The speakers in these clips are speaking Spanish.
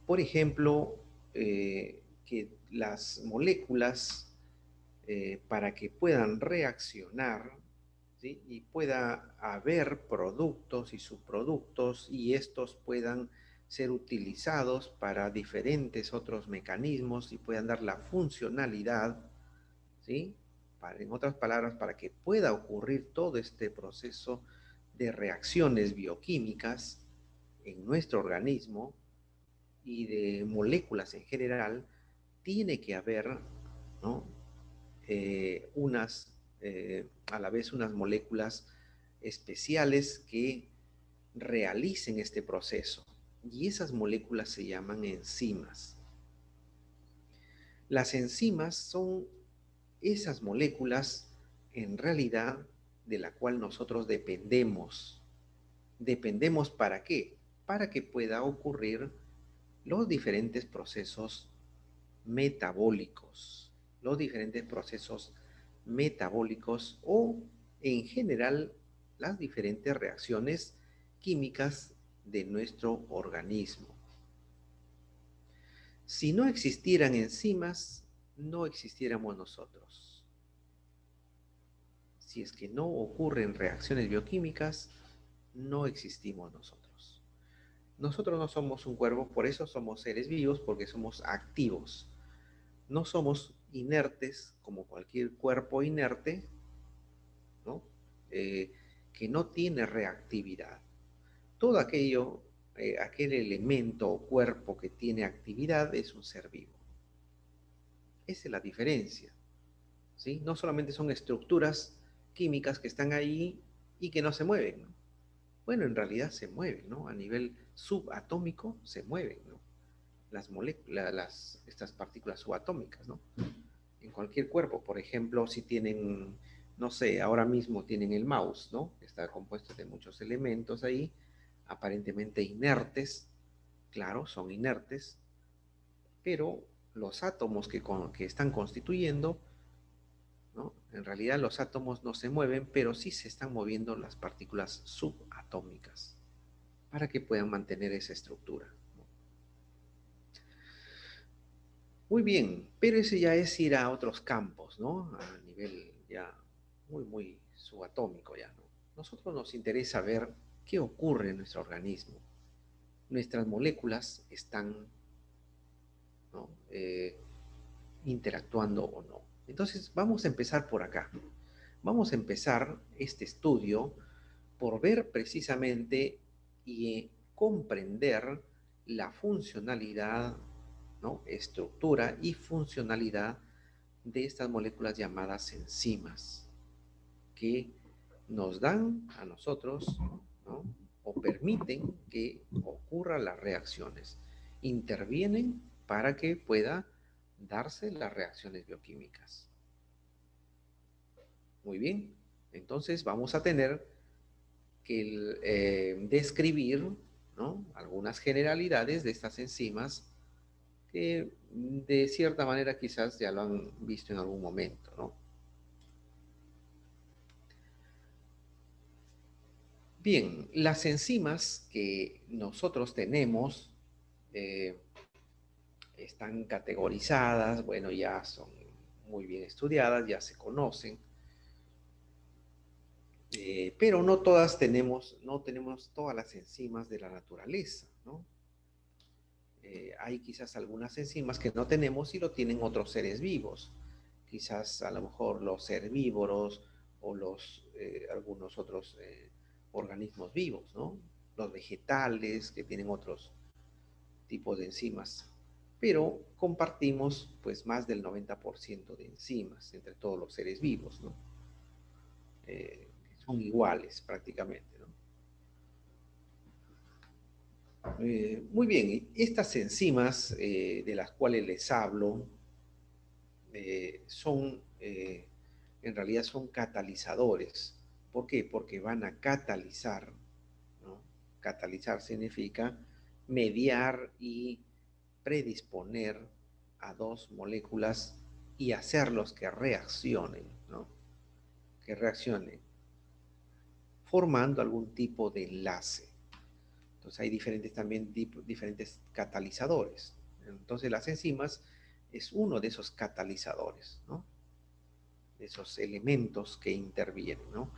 Por ejemplo, que las moléculas, para que puedan reaccionar, ¿sí? Y pueda haber productos y subproductos y estos puedan ser utilizados para diferentes otros mecanismos y puedan dar la funcionalidad, ¿sí? En otras palabras, para que pueda ocurrir todo este proceso de reacciones bioquímicas en nuestro organismo y de moléculas en general, tiene que haber, ¿no? A la vez unas moléculas especiales que realicen este proceso. Y esas moléculas se llaman enzimas. Las enzimas son esas moléculas en realidad de la cual nosotros dependemos. ¿Dependemos para qué? Para que pueda ocurrir los diferentes procesos metabólicos. Los diferentes procesos metabólicos o en general las diferentes reacciones químicas de nuestro organismo. Si no existieran enzimas, no existiéramos nosotros. Si es que no ocurren reacciones bioquímicas, no existimos nosotros. Nosotros no somos un cuerpo, por eso somos seres vivos, porque somos activos. No somos inertes como cualquier cuerpo inerte, ¿no? Eh, que no tiene reactividad. Todo aquello, aquel elemento o cuerpo que tiene actividad es un ser vivo. Esa es la diferencia, ¿sí? No solamente son estructuras químicas que están ahí y que no se mueven, ¿no? Bueno, en realidad se mueven, ¿no? A nivel subatómico se mueven, ¿no? Las moléculas, estas partículas subatómicas, ¿no? En cualquier cuerpo, por ejemplo, si tienen, no sé, ahora mismo tienen el mouse, ¿no? Está compuesto de muchos elementos ahí, aparentemente inertes, claro, son inertes, pero los átomos que están constituyendo, ¿no? En realidad los átomos no se mueven, pero sí se están moviendo las partículas subatómicas para que puedan mantener esa estructura, ¿no? Muy bien, pero ese ya es ir a otros campos, ¿no? A nivel ya muy subatómico ya, ¿no? Nosotros nos interesa ver qué ocurre en nuestro organismo. Nuestras moléculas están, ¿no? Interactuando o no. Entonces, vamos a empezar por acá. Vamos a empezar este estudio por ver precisamente y comprender la funcionalidad, ¿no? Estructura y funcionalidad de estas moléculas llamadas enzimas, que nos dan a nosotros, ¿no? O permiten que ocurran las reacciones, intervienen para que pueda darse las reacciones bioquímicas. Muy bien, entonces vamos a tener que describir, ¿no? Algunas generalidades de estas enzimas que de cierta manera quizás ya lo han visto en algún momento, ¿no? Bien, las enzimas que nosotros tenemos eh, están categorizadas, bueno, ya son muy bien estudiadas, ya se conocen, pero no todas tenemos, no tenemos todas las enzimas de la naturaleza, ¿no? Hay quizás algunas enzimas que no tenemos y lo tienen otros seres vivos. Quizás a lo mejor los herbívoros o algunos otros organismos vivos, ¿no? Los vegetales que tienen otros tipos de enzimas. Pero compartimos pues más del 90% de enzimas entre todos los seres vivos, ¿no? Son iguales prácticamente, ¿no? Muy bien, estas enzimas de las cuales les hablo en realidad son catalizadores. ¿Por qué? Porque van a catalizar, ¿no? Catalizar significa mediar y predisponer a dos moléculas y hacerlos que reaccionen, ¿no? Que reaccionen, formando algún tipo de enlace. Entonces hay diferentes catalizadores. Entonces las enzimas es uno de esos catalizadores, ¿no? De esos elementos que intervienen, ¿no?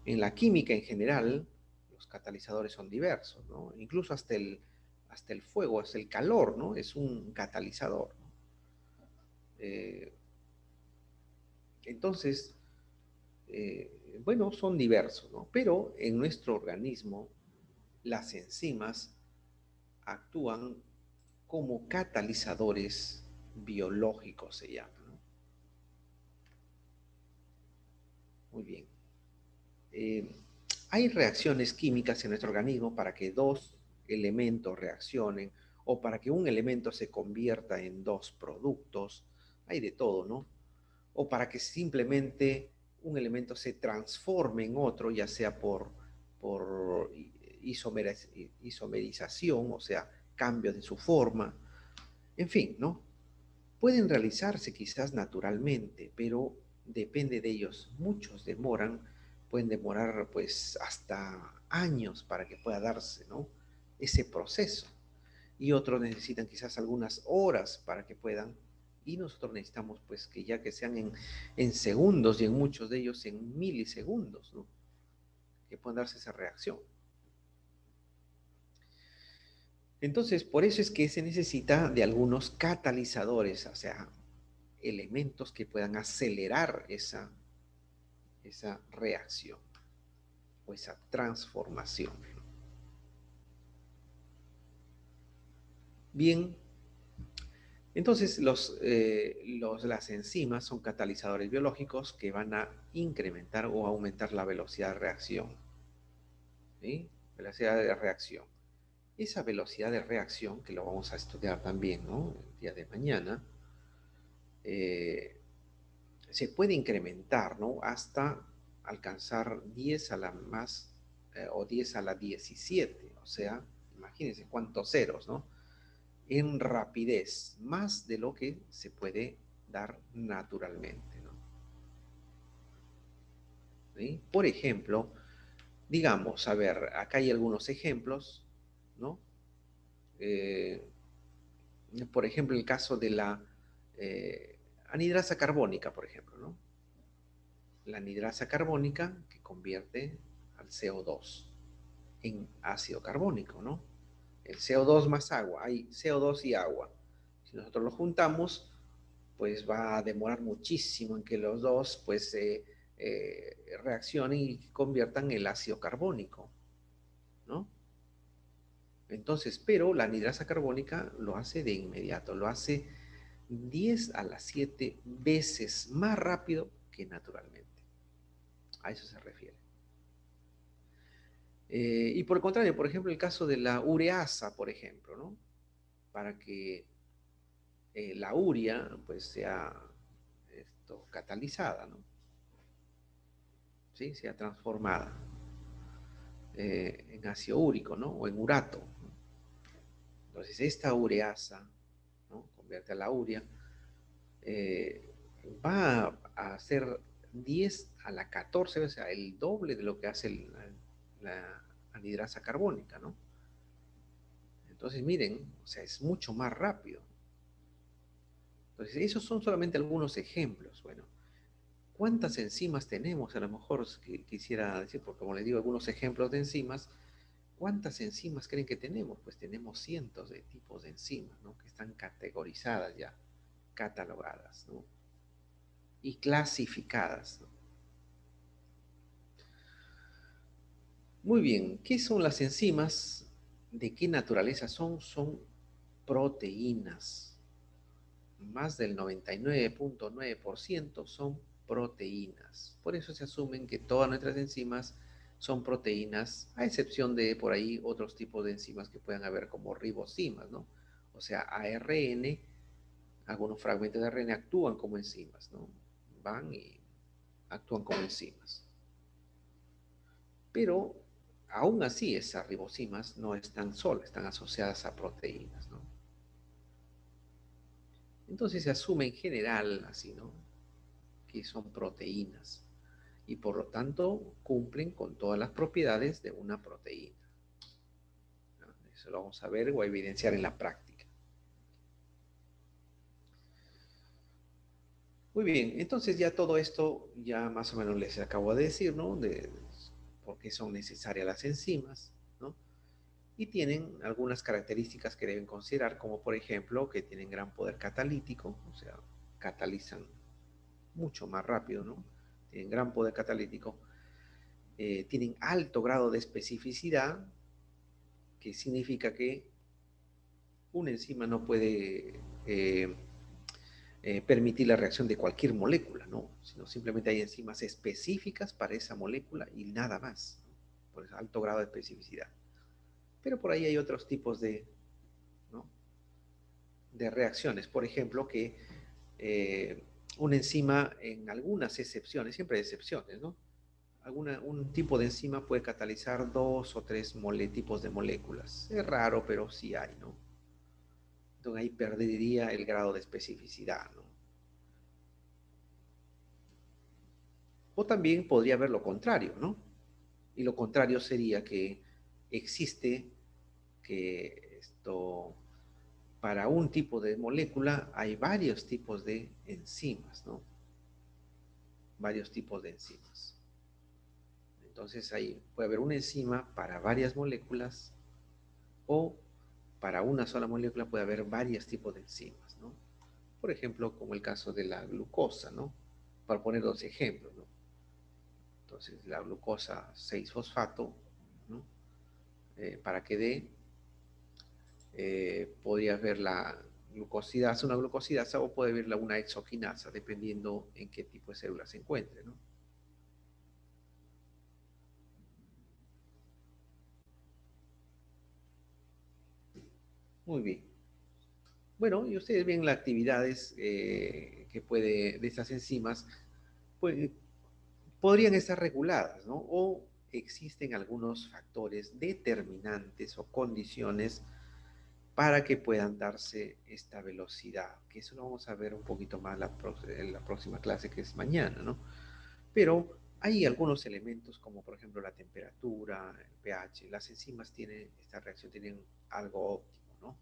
En la química en general, los catalizadores son diversos, ¿no? Incluso hasta el fuego, hasta el calor, ¿no? Es un catalizador, ¿no? Eh, entonces, bueno, son diversos, ¿no? Pero en nuestro organismo, las enzimas actúan como catalizadores biológicos, se llama, ¿no? Muy bien. Eh, Hay reacciones químicas en nuestro organismo para que dos elementos reaccionen o para que un elemento se convierta en dos productos. Hay de todo, ¿no? O para que simplemente un elemento se transforme en otro, ya sea por isomerización, o sea, cambio de su forma. En fin, ¿no? Pueden realizarse quizás naturalmente, pero depende de ellos. Muchos pueden demorar pues hasta años para que pueda darse, ¿no? Ese proceso. Y otros necesitan quizás algunas horas para que puedan. Y nosotros necesitamos pues que ya que sean en segundos y en muchos de ellos en milisegundos, ¿no? Que puedan darse esa reacción. Entonces, por eso es que se necesita de algunos catalizadores, o sea, elementos que puedan acelerar esa reacción o esa transformación. Bien, entonces las enzimas son catalizadores biológicos que van a incrementar o aumentar la velocidad de reacción. ¿Sí? Velocidad de reacción. Esa velocidad de reacción, que lo vamos a estudiar también, ¿no? El día de mañana, eh, se puede incrementar, ¿no? Hasta alcanzar 10 a la más o 10 a la 17, o sea, imagínense cuántos ceros, ¿no? En rapidez, más de lo que se puede dar naturalmente, ¿no? ¿Sí? Por ejemplo, digamos, a ver, acá hay algunos ejemplos, ¿no? Eh, por ejemplo, el caso de la anhidrasa carbónica, por ejemplo, ¿no? La anhidrasa carbónica que convierte al CO2 en ácido carbónico, ¿no? El CO2 más agua, hay CO2 y agua. Si nosotros lo juntamos, pues va a demorar muchísimo en que los dos pues reaccionen y conviertan el ácido carbónico, ¿no? Entonces, pero la anhidrasa carbónica lo hace de inmediato, lo hace 10 a las 7 veces más rápido que naturalmente. A eso se refiere. Y por el contrario, por ejemplo, el caso de la ureasa, por ejemplo, ¿no? Para que la urea pues sea catalizada, ¿no? ¿Sí? Sea transformada en ácido úrico, ¿no? O en urato, ¿no? Entonces esta ureasa, ¿no? Convierte a la urea, eh, va a hacer 10 a la 14, o sea, el doble de lo que hace la anhidrasa carbónica, ¿no? Entonces, miren, o sea, es mucho más rápido. Entonces, esos son solamente algunos ejemplos. Bueno, ¿cuántas enzimas tenemos? A lo mejor quisiera decir, porque como les digo, algunos ejemplos de enzimas. ¿Cuántas enzimas creen que tenemos? Pues tenemos cientos de tipos de enzimas, ¿no? Que están categorizadas ya, catalogadas, ¿no? Y clasificadas, ¿no? Muy bien, ¿qué son las enzimas? ¿De qué naturaleza son? Son proteínas. Más del 99.9% son proteínas. Por eso se asumen que todas nuestras enzimas son proteínas, a excepción de por ahí otros tipos de enzimas que puedan haber como ribosimas, ¿no? O sea, ARN, algunos fragmentos de ARN actúan como enzimas, ¿no? Van y actúan como enzimas. Pero aún así esas ribosimas no están solas, están asociadas a proteínas, ¿no? Entonces se asume en general así, ¿no? Que son proteínas y por lo tanto cumplen con todas las propiedades de una proteína, ¿no? Eso lo vamos a ver o a evidenciar en la práctica. Muy bien, entonces ya todo esto ya más o menos les acabo de decir, ¿no? De por qué son necesarias las enzimas, ¿no? Y tienen algunas características que deben considerar, como por ejemplo que tienen gran poder catalítico, o sea, catalizan mucho más rápido, ¿no? Tienen gran poder catalítico, tienen alto grado de especificidad, que significa que una enzima no puede permitir la reacción de cualquier molécula, ¿no? Sino simplemente hay enzimas específicas para esa molécula y nada más, ¿no? Por eso, alto grado de especificidad. Pero por ahí hay otros tipos ¿no? de reacciones. Por ejemplo, que una enzima, en algunas excepciones, siempre hay excepciones, ¿no? Un tipo de enzima puede catalizar dos o tres tipos de moléculas. Es raro, pero sí hay, ¿no? Entonces ahí perdería el grado de especificidad, ¿no? O también podría haber lo contrario, ¿no? Y lo contrario sería que existe que para un tipo de molécula hay varios tipos de enzimas, ¿no? Varios tipos de enzimas. Entonces ahí puede haber una enzima para varias moléculas o para una sola molécula puede haber varios tipos de enzimas, ¿no? Por ejemplo, como el caso de la glucosa, ¿no? Para poner dos ejemplos, ¿no? Entonces, la glucosa 6-fosfato, ¿no? Para que dé, podría ver la glucosidasa, una glucosidasa, o puede verla una exoquinasa, dependiendo en qué tipo de célula se encuentre, ¿no? Muy bien. Bueno, y ustedes ven las actividades de estas enzimas, pues, podrían estar reguladas, ¿no? O existen algunos factores determinantes o condiciones para que puedan darse esta velocidad, que eso lo vamos a ver un poquito más en la próxima clase, que es mañana, ¿no? Pero hay algunos elementos como por ejemplo la temperatura, el pH, las enzimas tienen, esta reacción tienen algo óptimo, ¿no?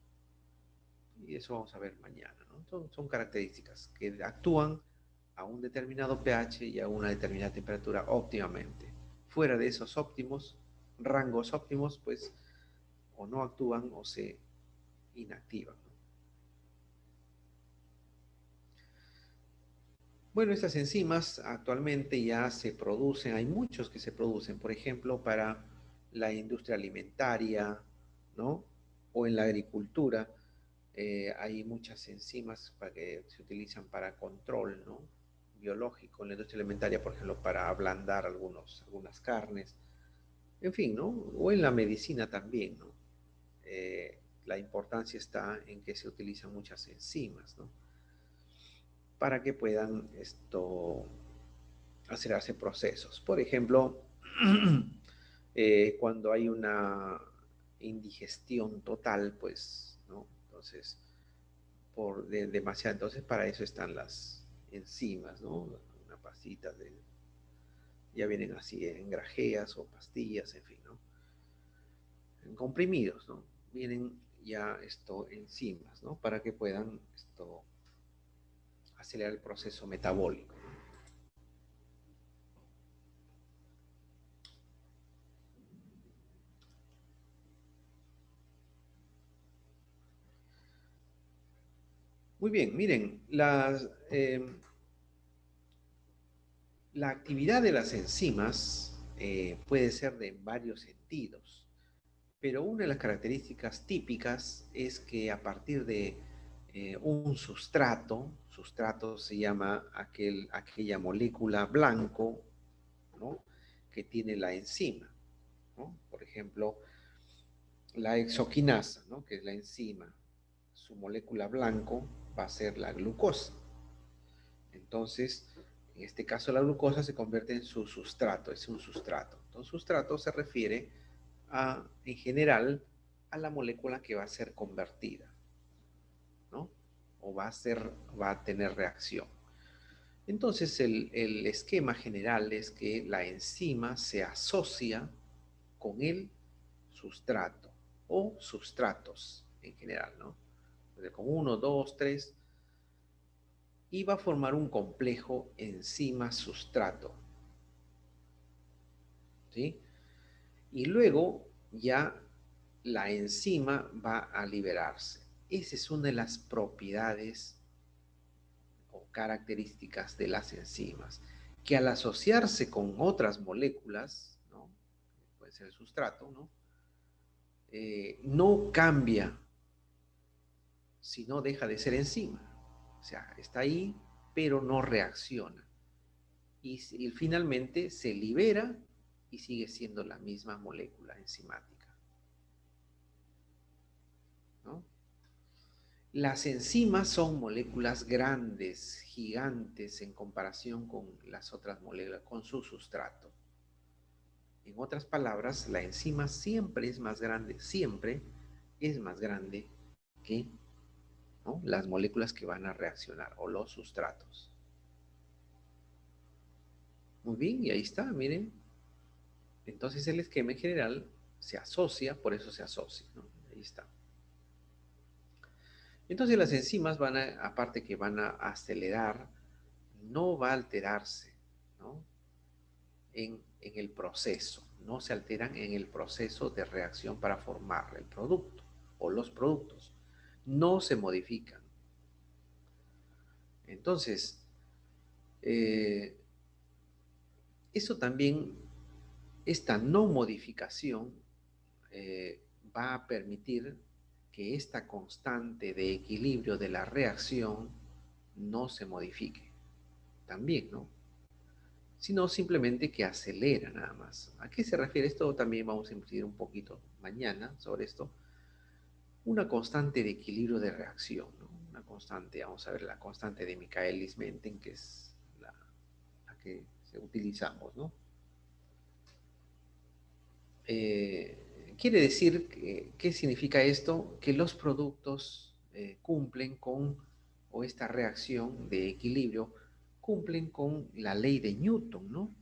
Y eso vamos a ver mañana, ¿no? Son características que actúan a un determinado pH y a una determinada temperatura óptimamente. Fuera de esos óptimos, rangos óptimos, pues o no actúan o se inactivan, ¿no? Bueno, estas enzimas actualmente ya se producen, hay muchos que se producen, por ejemplo, para la industria alimentaria, ¿no? O en la agricultura, hay muchas enzimas que se utilizan para control, ¿no? Biológico en la industria alimentaria, por ejemplo, para ablandar algunas carnes, en fin, ¿no? O en la medicina también, ¿no? La importancia está en que se utilizan muchas enzimas, ¿no? Para que puedan acelerarse procesos. Por ejemplo, cuando hay una indigestión total, pues, ¿no? Entonces, demasiado, entonces para eso están las enzimas, ¿no? Una pastita ya vienen así en grajeas o pastillas, en fin, ¿no? En comprimidos, ¿no? Vienen ya enzimas, ¿no? Para que puedan acelerar el proceso metabólico. Muy bien, miren, la actividad de las enzimas puede ser de varios sentidos, pero una de las características típicas es que a partir de un sustrato se llama aquella molécula blanco, ¿no? Que tiene la enzima, ¿no? Por ejemplo, la exoquinasa, ¿no? Que es la enzima, su molécula blanco va a ser la glucosa. Entonces, en este caso la glucosa se convierte en su sustrato, es un sustrato. Entonces, sustrato se refiere en general, a la molécula que va a ser convertida, ¿no? O va a tener reacción. Entonces, el esquema general es que la enzima se asocia con el sustrato, o sustratos en general, ¿no? Con uno, dos, tres, y va a formar un complejo enzima-sustrato, ¿sí? Y luego ya la enzima va a liberarse. Esa es una de las propiedades o características de las enzimas, que al asociarse con otras moléculas, ¿no? Puede ser el sustrato, ¿no? No cambia, sino deja de ser enzima. O sea, está ahí, pero no reacciona. Y finalmente se libera y sigue siendo la misma molécula enzimática, ¿no? Las enzimas son moléculas grandes, gigantes en comparación con las otras moléculas, con su sustrato. En otras palabras, la enzima siempre es más grande, siempre es más grande que, ¿no?, las moléculas que van a reaccionar o los sustratos. Muy bien, y ahí está, miren. Entonces el esquema en general se asocia, por eso se asocia, ¿no? Ahí está. Entonces las enzimas van a, aparte que van a acelerar, no va a alterarse, ¿no?, en el proceso, no se alteran en el proceso de reacción para formar el producto o los productos, no se modifican. Entonces, eh, eso también, esta no modificación eh, va a permitir que esta constante de equilibrio de la reacción no se modifique también, ¿no? Sino simplemente que acelera nada más. ¿A qué se refiere esto? También vamos a incidir un poquito mañana sobre esto. Una constante de equilibrio de reacción, ¿no? Una constante, vamos a ver, la constante de Michaelis-Menten, que es la que utilizamos, ¿no? Quiere decir, ¿qué significa esto? Que los productos cumplen con, o esta reacción de equilibrio, cumplen con la ley de Newton, ¿no?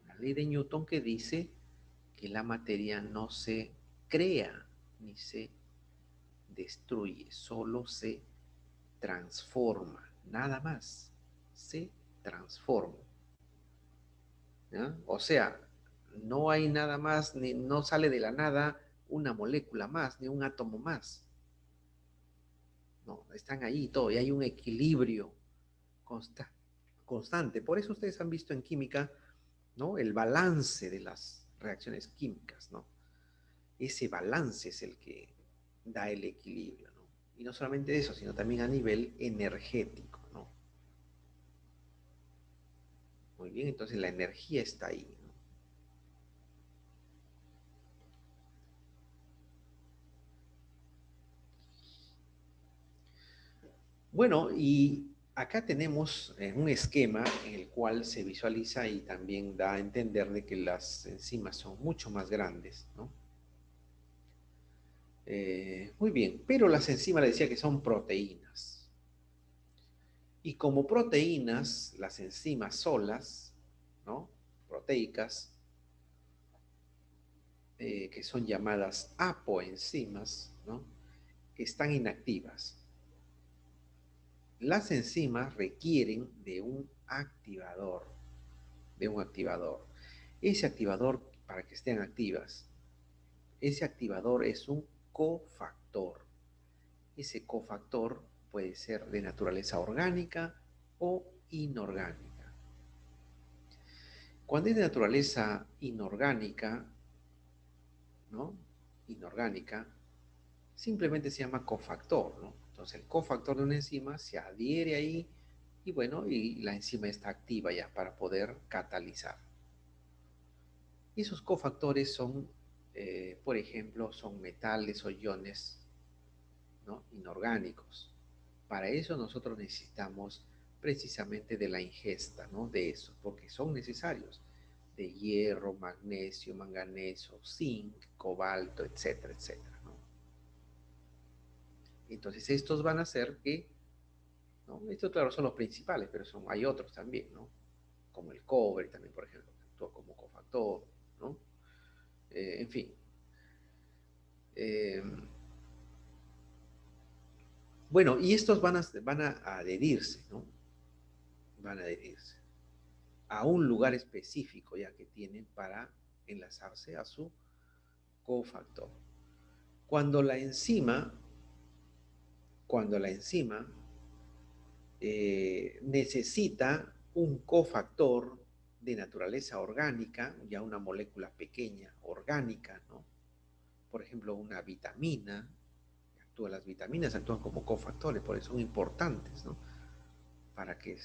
La ley de Newton que dice que la materia no se crea ni se destruye, solo se transforma, nada más, se transforma, ¿ya? O sea, no hay nada más, ni no sale de la nada una molécula más, ni un átomo más. No, están ahí todo, y hay un equilibrio consta constante. Por eso ustedes han visto en química, ¿no?, el balance de las reacciones químicas, ¿no? Ese balance es el que da el equilibrio, ¿no? Y no solamente eso, sino también a nivel energético, ¿no? Muy bien, entonces la energía está ahí, ¿no? Bueno, y acá tenemos un esquema en el cual se visualiza y también da a entender de que las enzimas son mucho más grandes, ¿no? Muy bien, pero las enzimas le decía que son proteínas. Y como proteínas, las enzimas solas, ¿no?, proteicas, que son llamadas apoenzimas, ¿no?, están inactivas. Las enzimas requieren de un activador. Ese activador, para que estén activas, ese activador es un cofactor. Ese cofactor puede ser de naturaleza orgánica o inorgánica. Cuando es de naturaleza inorgánica, ¿no?, inorgánica, simplemente se llama cofactor, ¿no? Entonces el cofactor de una enzima se adhiere ahí y bueno, y la enzima está activa ya para poder catalizar. Y esos cofactores son, por ejemplo, son metales o iones, ¿no?, inorgánicos. Para eso nosotros necesitamos precisamente de la ingesta, ¿no?, de eso, porque son necesarios, de hierro, magnesio, manganeso, zinc, cobalto, etcétera, etcétera, ¿no? Entonces estos van a hacer que, ¿no?, estos claro son los principales, pero hay otros también, ¿no?, como el cobre también, por ejemplo, que actúa como cofactor, ¿no? En fin. Eh, bueno, y estos van a adherirse, ¿no? Van a adherirse a un lugar específico ya que tienen para enlazarse a su cofactor. Cuando la enzima, cuando la enzima necesita un cofactor de naturaleza orgánica, ya una molécula pequeña, orgánica, ¿no? Por ejemplo, una vitamina, las vitaminas actúan como cofactores, por eso son importantes, ¿no? Para que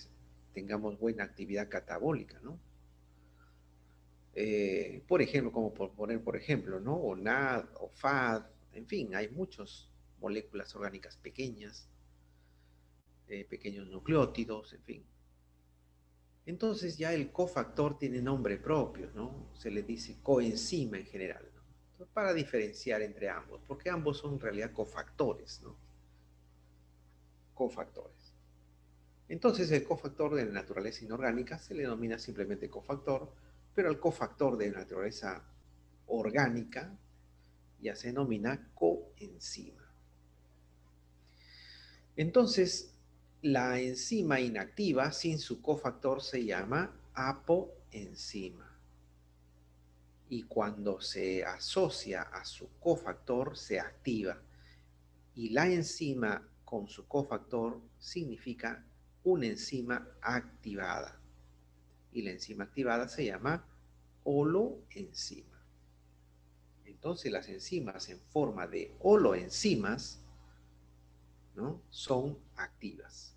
tengamos buena actividad catabólica, ¿no? Por ejemplo, como por poner, por ejemplo, ¿no? O NAD, o FAD, en fin, hay muchas moléculas orgánicas pequeñas, pequeños nucleótidos, en fin. Entonces ya el cofactor tiene nombre propio, ¿no? Se le dice coenzima en general, ¿no? Entonces, para diferenciar entre ambos, porque ambos son en realidad cofactores, ¿no? Cofactores. Entonces el cofactor de naturaleza inorgánica se le denomina simplemente cofactor, pero el cofactor de naturaleza orgánica ya se denomina coenzima. Entonces, la enzima inactiva sin su cofactor se llama apoenzima. Y cuando se asocia a su cofactor se activa. Y la enzima con su cofactor significa una enzima activada. Y la enzima activada se llama holoenzima. Entonces las enzimas en forma de holoenzimas, ¿no? Son activas.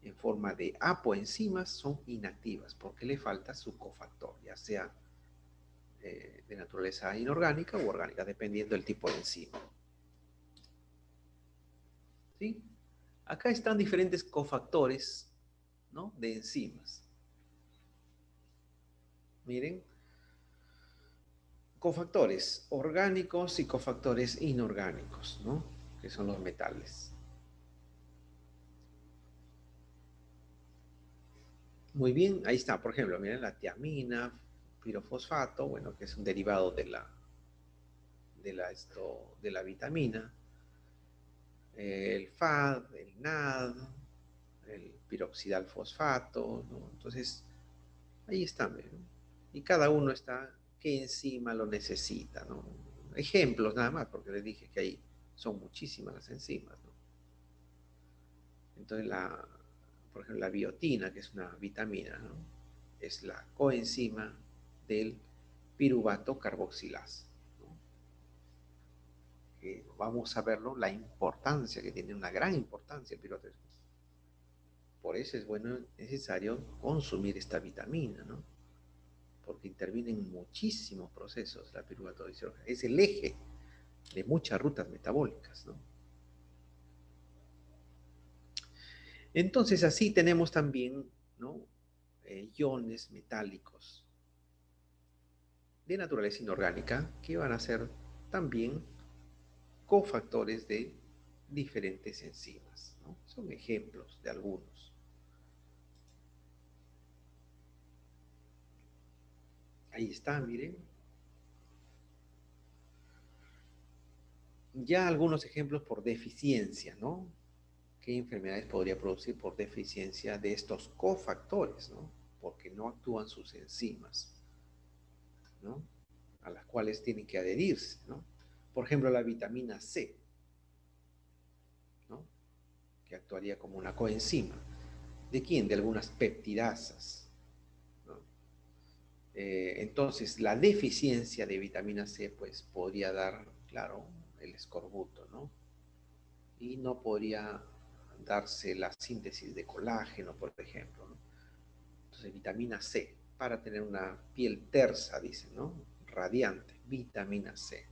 En forma de apoenzimas son inactivas porque le falta su cofactor, ya sea de naturaleza inorgánica o orgánica, dependiendo del tipo de enzima. ¿Sí? Acá están diferentes cofactores, ¿no? De enzimas. Miren, cofactores orgánicos y cofactores inorgánicos, ¿no? Que son los metales. Muy bien, ahí está, por ejemplo, miren la tiamina, pirofosfato, bueno, que es un derivado de la vitamina, el FAD, el NAD, el piroxidal fosfato, ¿no? Entonces, ahí está, ¿no? Y cada uno está, qué enzima lo necesita, ¿no? Ejemplos nada más, porque les dije que ahí son muchísimas las enzimas, ¿no? Entonces, por ejemplo, la biotina, que es una vitamina, ¿no? Es la coenzima del piruvato carboxilasa, ¿no? Que vamos a verlo, la importancia que tiene, una gran importancia el piruvato. Por eso es bueno, necesario consumir esta vitamina, ¿no? Porque interviene en muchísimos procesos la piruvato. Es el eje de muchas rutas metabólicas, ¿no? Entonces así tenemos también, ¿no? Iones metálicos de naturaleza inorgánica que van a ser también cofactores de diferentes enzimas, ¿no? Son ejemplos de algunos. Ahí está, miren. Ya algunos ejemplos por deficiencia, ¿no? ¿Qué enfermedades podría producir por deficiencia de estos cofactores, ¿no? Porque no actúan sus enzimas, ¿no? A las cuales tienen que adherirse, ¿no? Por ejemplo, la vitamina C, ¿no? Que actuaría como una coenzima. ¿De quién? De algunas peptidasas, ¿no? Entonces, la deficiencia de vitamina C, pues, podría dar, claro, el escorbuto, ¿no? Y no podría darse la síntesis de colágeno, por ejemplo, ¿no? Entonces, vitamina C, para tener una piel tersa, dicen, ¿no? Radiante, vitamina C.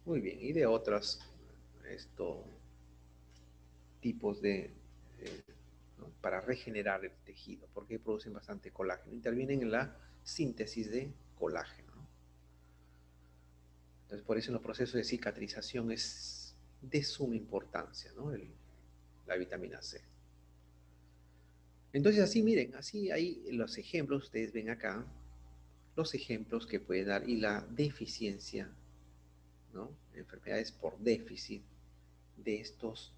Muy bien, y de otros tipos ¿no? Para regenerar el tejido, porque producen bastante colágeno, intervienen en la síntesis de colágeno, ¿no? Entonces, por eso en los procesos de cicatrización es de suma importancia, ¿no? La vitamina C. Entonces, así miren, así hay los ejemplos, ustedes ven acá, los ejemplos que puede dar y la deficiencia, ¿no? Enfermedades por déficit de estos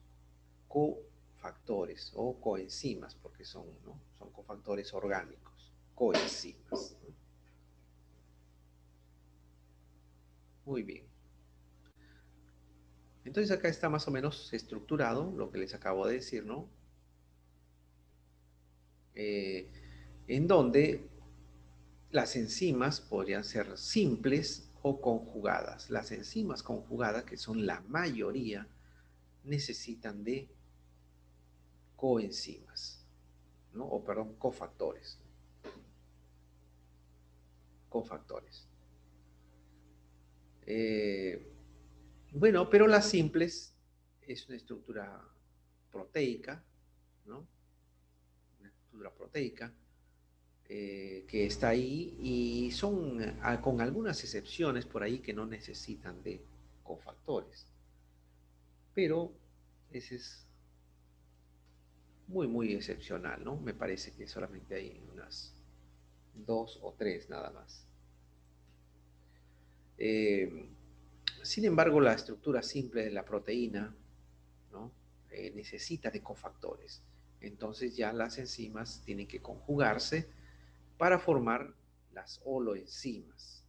cofactores o coenzimas, porque son, ¿no? Son cofactores orgánicos, coenzimas, ¿no? Muy bien. Entonces acá está más o menos estructurado lo que les acabo de decir, ¿no? Eh, en donde las enzimas podrían ser simples o conjugadas. Las enzimas conjugadas, que son la mayoría, necesitan de coenzimas, ¿no? O perdón, cofactores. Cofactores. Eh, bueno, pero las simples es una estructura proteica, ¿no? Una estructura proteica que está ahí y son con algunas excepciones por ahí que no necesitan de cofactores. Pero ese es muy, muy excepcional, ¿no? Me parece que solamente hay unas dos o tres nada más. Eh, Sin embargo, la estructura simple de la proteína, ¿no? Necesita de cofactores. Entonces ya las enzimas tienen que conjugarse para formar las holoenzimas,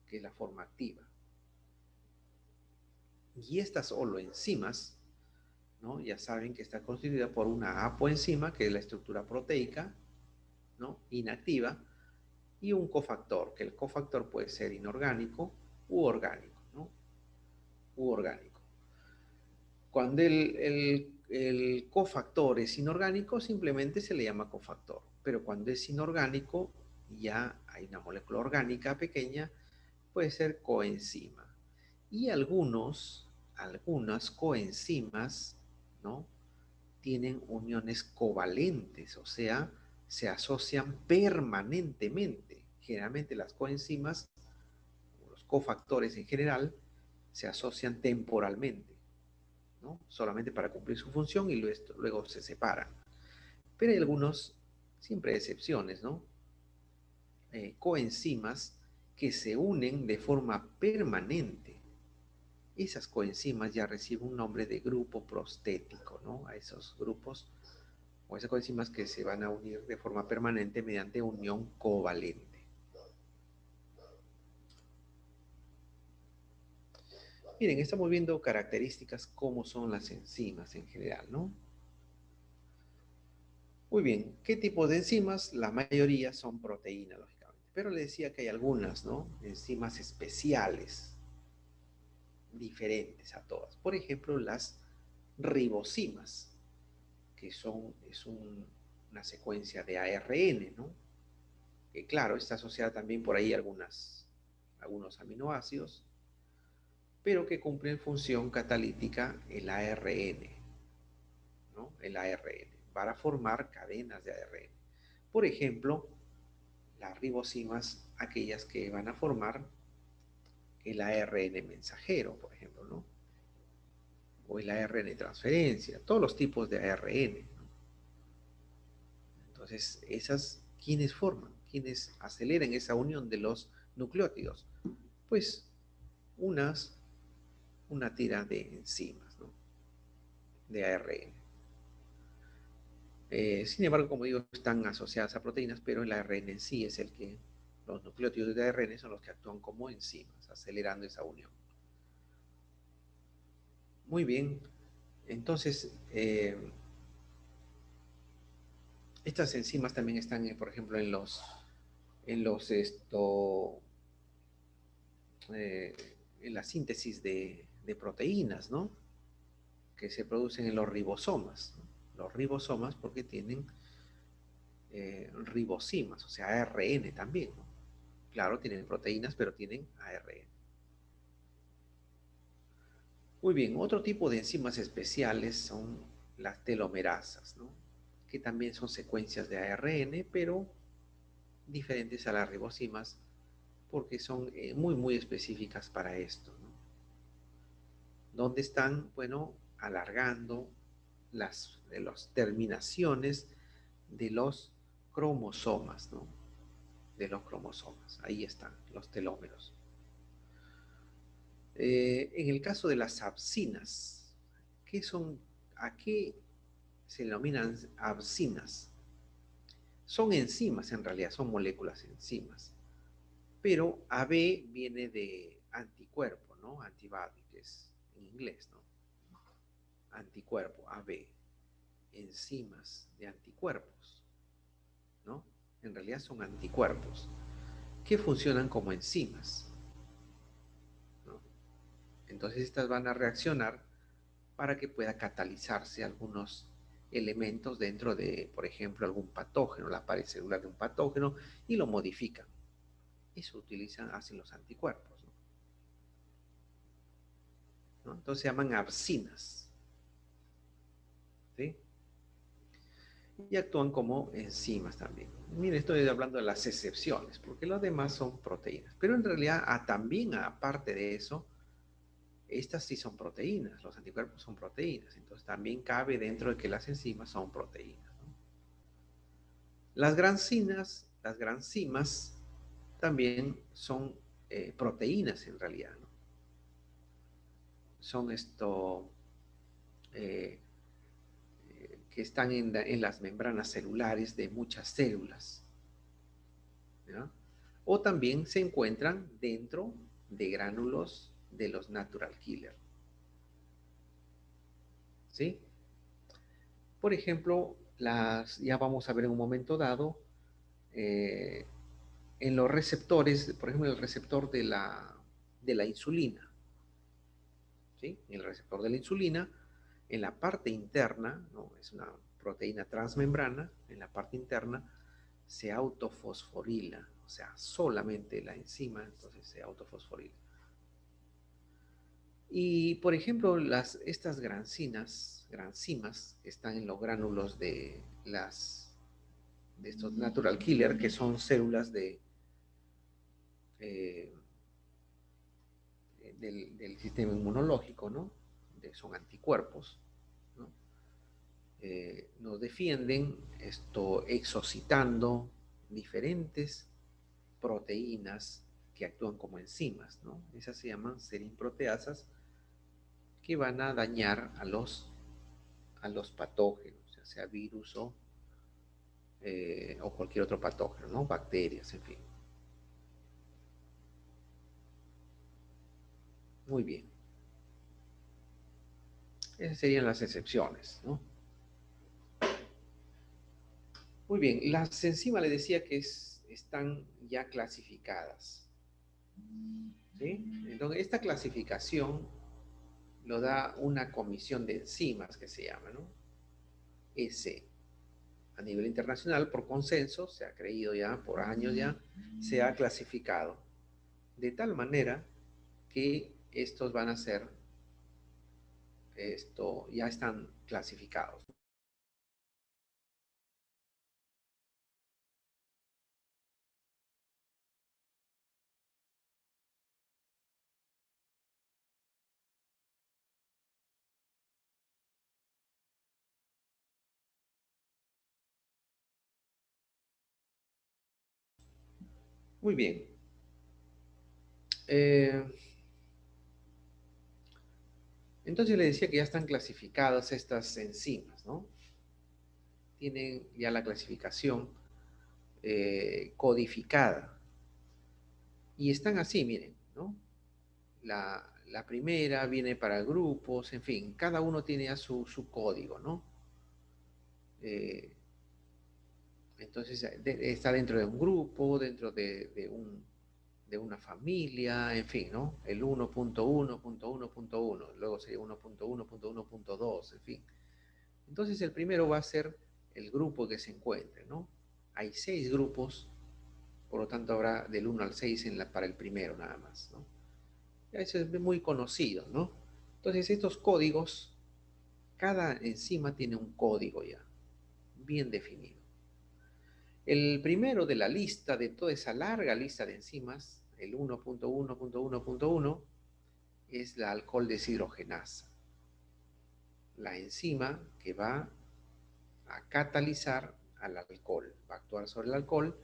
que es la forma activa. Y estas holoenzimas, ¿no? Ya saben que está constituida por una apoenzima, que es la estructura proteica, ¿no? Inactiva, y un cofactor, que el cofactor puede ser inorgánico u orgánico, ¿no? U orgánico. Cuando el cofactor es inorgánico, simplemente se le llama cofactor. Pero cuando es inorgánico, ya hay una molécula orgánica pequeña, puede ser coenzima. Y algunas coenzimas, ¿no? Tienen uniones covalentes, o sea, se asocian permanentemente. Generalmente las coenzimas, los cofactores en general, se asocian temporalmente, ¿no? Solamente para cumplir su función y luego se separan. Pero hay algunos, siempre hay excepciones, ¿no? Coenzimas que se unen de forma permanente. Esas coenzimas ya reciben un nombre de grupo prostético, ¿no? A esos grupos o esas coenzimas que se van a unir de forma permanente mediante unión covalente. Miren, estamos viendo características cómo son las enzimas en general, ¿no? Muy bien, ¿qué tipo de enzimas? La mayoría son proteínas, lógicamente. Pero le decía que hay algunas, ¿no? Enzimas especiales, diferentes a todas. Por ejemplo, las ribosimas, que una secuencia de ARN, ¿no? Que claro, está asociada también por ahí algunos aminoácidos, pero que cumplen función catalítica el ARN, ¿no? El ARN, para formar cadenas de ARN. Por ejemplo, las ribosimas, aquellas que van a formar el ARN mensajero, por ejemplo, ¿no? O el ARN transferencia, todos los tipos de ARN, ¿no? Entonces, ¿quiénes forman? ¿Quiénes aceleran esa unión de los nucleótidos? Pues una tira de enzimas, ¿no? De ARN. Sin embargo, como digo, están asociadas a proteínas, pero el ARN en sí es los nucleótidos de ARN son los que actúan como enzimas, acelerando esa unión. Muy bien, entonces, estas enzimas también están, por ejemplo, eh, en la síntesis de proteínas, ¿no? Que se producen en los ribosomas, ¿no? Los ribosomas porque tienen ribosimas, o sea, ARN también, ¿no? Claro, tienen proteínas, pero tienen ARN. Muy bien, otro tipo de enzimas especiales son las telomerasas, ¿no? Que también son secuencias de ARN, pero diferentes a las ribosimas porque son muy, muy específicas para esto, ¿no? Donde están, bueno, alargando las terminaciones de los cromosomas, ¿no? de los cromosomas. Ahí están los telómeros. En el caso de las abscinas, ¿a qué se denominan abscinas? Son enzimas en realidad, son moléculas enzimas. Pero AB viene de anticuerpo, ¿no? Antibody, que es en inglés, ¿no? Anticuerpo, AB. Enzimas de anticuerpos, ¿no? En realidad son anticuerpos que funcionan como enzimas, ¿no? Entonces estas van a reaccionar para que pueda catalizarse algunos elementos dentro de, por ejemplo, algún patógeno, la pared celular de un patógeno, y lo modifican. Eso hacen los anticuerpos, ¿no? Entonces se llaman abscinas, ¿sí? Y actúan como enzimas también. Miren, estoy hablando de las excepciones, porque los demás son proteínas. Pero en realidad, también aparte de eso, estas sí son proteínas, los anticuerpos son proteínas, entonces también cabe dentro de que las enzimas son proteínas, ¿no? Las granzimas también son proteínas en realidad, ¿no? Son eh, que están en las membranas celulares de muchas células, ¿no? O también se encuentran dentro de gránulos de los natural killer, ¿sí? Por ejemplo, ya vamos a ver en un momento dado, eh, en los receptores, por ejemplo, el receptor de la insulina, ¿sí? El receptor de la insulina, en la parte interna, ¿no? Es una proteína transmembrana, en la parte interna se autofosforila, o sea, solamente la enzima, entonces se autofosforila. Y, por ejemplo, estas granzimas que están en los gránulos de estos natural killer, que son células eh, del sistema inmunológico, ¿no? Son anticuerpos, ¿no? Nos defienden exocitando diferentes proteínas que actúan como enzimas, ¿no? Esas se llaman serinproteasas, que van a dañar a los patógenos, ya sea virus o cualquier otro patógeno, ¿no? Bacterias, en fin. Muy bien. Esas serían las excepciones, ¿no? Muy bien, las enzimas le decía que están ya clasificadas, ¿sí? Entonces, esta clasificación lo da una comisión de enzimas que se llama, ¿no? S. A nivel internacional, por consenso, se ha creído ya, por años ya, se ha clasificado. De tal manera que estos van a ser, ya están clasificados. Muy bien. Eh, entonces le decía que ya están clasificadas estas enzimas, ¿no? Tienen ya la clasificación codificada. Y están así, miren, ¿no? La primera viene para grupos, en fin, cada uno tiene ya su código, ¿no? Eh, entonces está dentro de un grupo, dentro de una familia, en fin, ¿no? El 1.1.1.1, luego sería 1.1.1.2, en fin. Entonces el primero va a ser el grupo que se encuentre, ¿no? Hay 6 grupos, por lo tanto habrá del 1 al 6 para el primero nada más, ¿no? Eso es muy conocido, ¿no? Entonces estos códigos, cada enzima tiene un código ya, bien definido. El primero de la lista, de toda esa larga lista de enzimas, el 1.1.1.1, es la alcohol deshidrogenasa, la enzima que va a catalizar al alcohol, va a actuar sobre el alcohol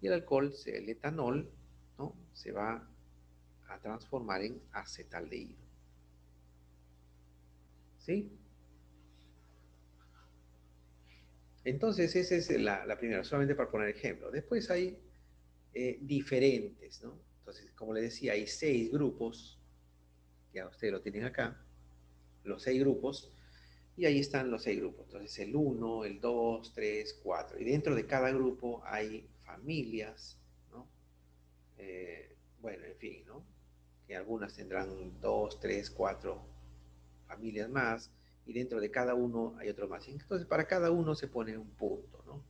Y el alcohol, el etanol, ¿no? Se va a transformar en acetaldehído. ¿Sí? Entonces, esa es la primera, solamente para poner ejemplo. Después hay diferentes, ¿no? Entonces, como les decía, hay 6 grupos, ya ustedes lo tienen acá, los 6 grupos, y ahí están los 6 grupos. Entonces, el 1, el 2, 3, 4. Y dentro de cada grupo hay familias, ¿no? Bueno, en fin, ¿no? Que algunas tendrán 2, 3, 4 familias más, y dentro de cada uno hay otro más. Entonces, para cada uno se pone un punto, ¿no?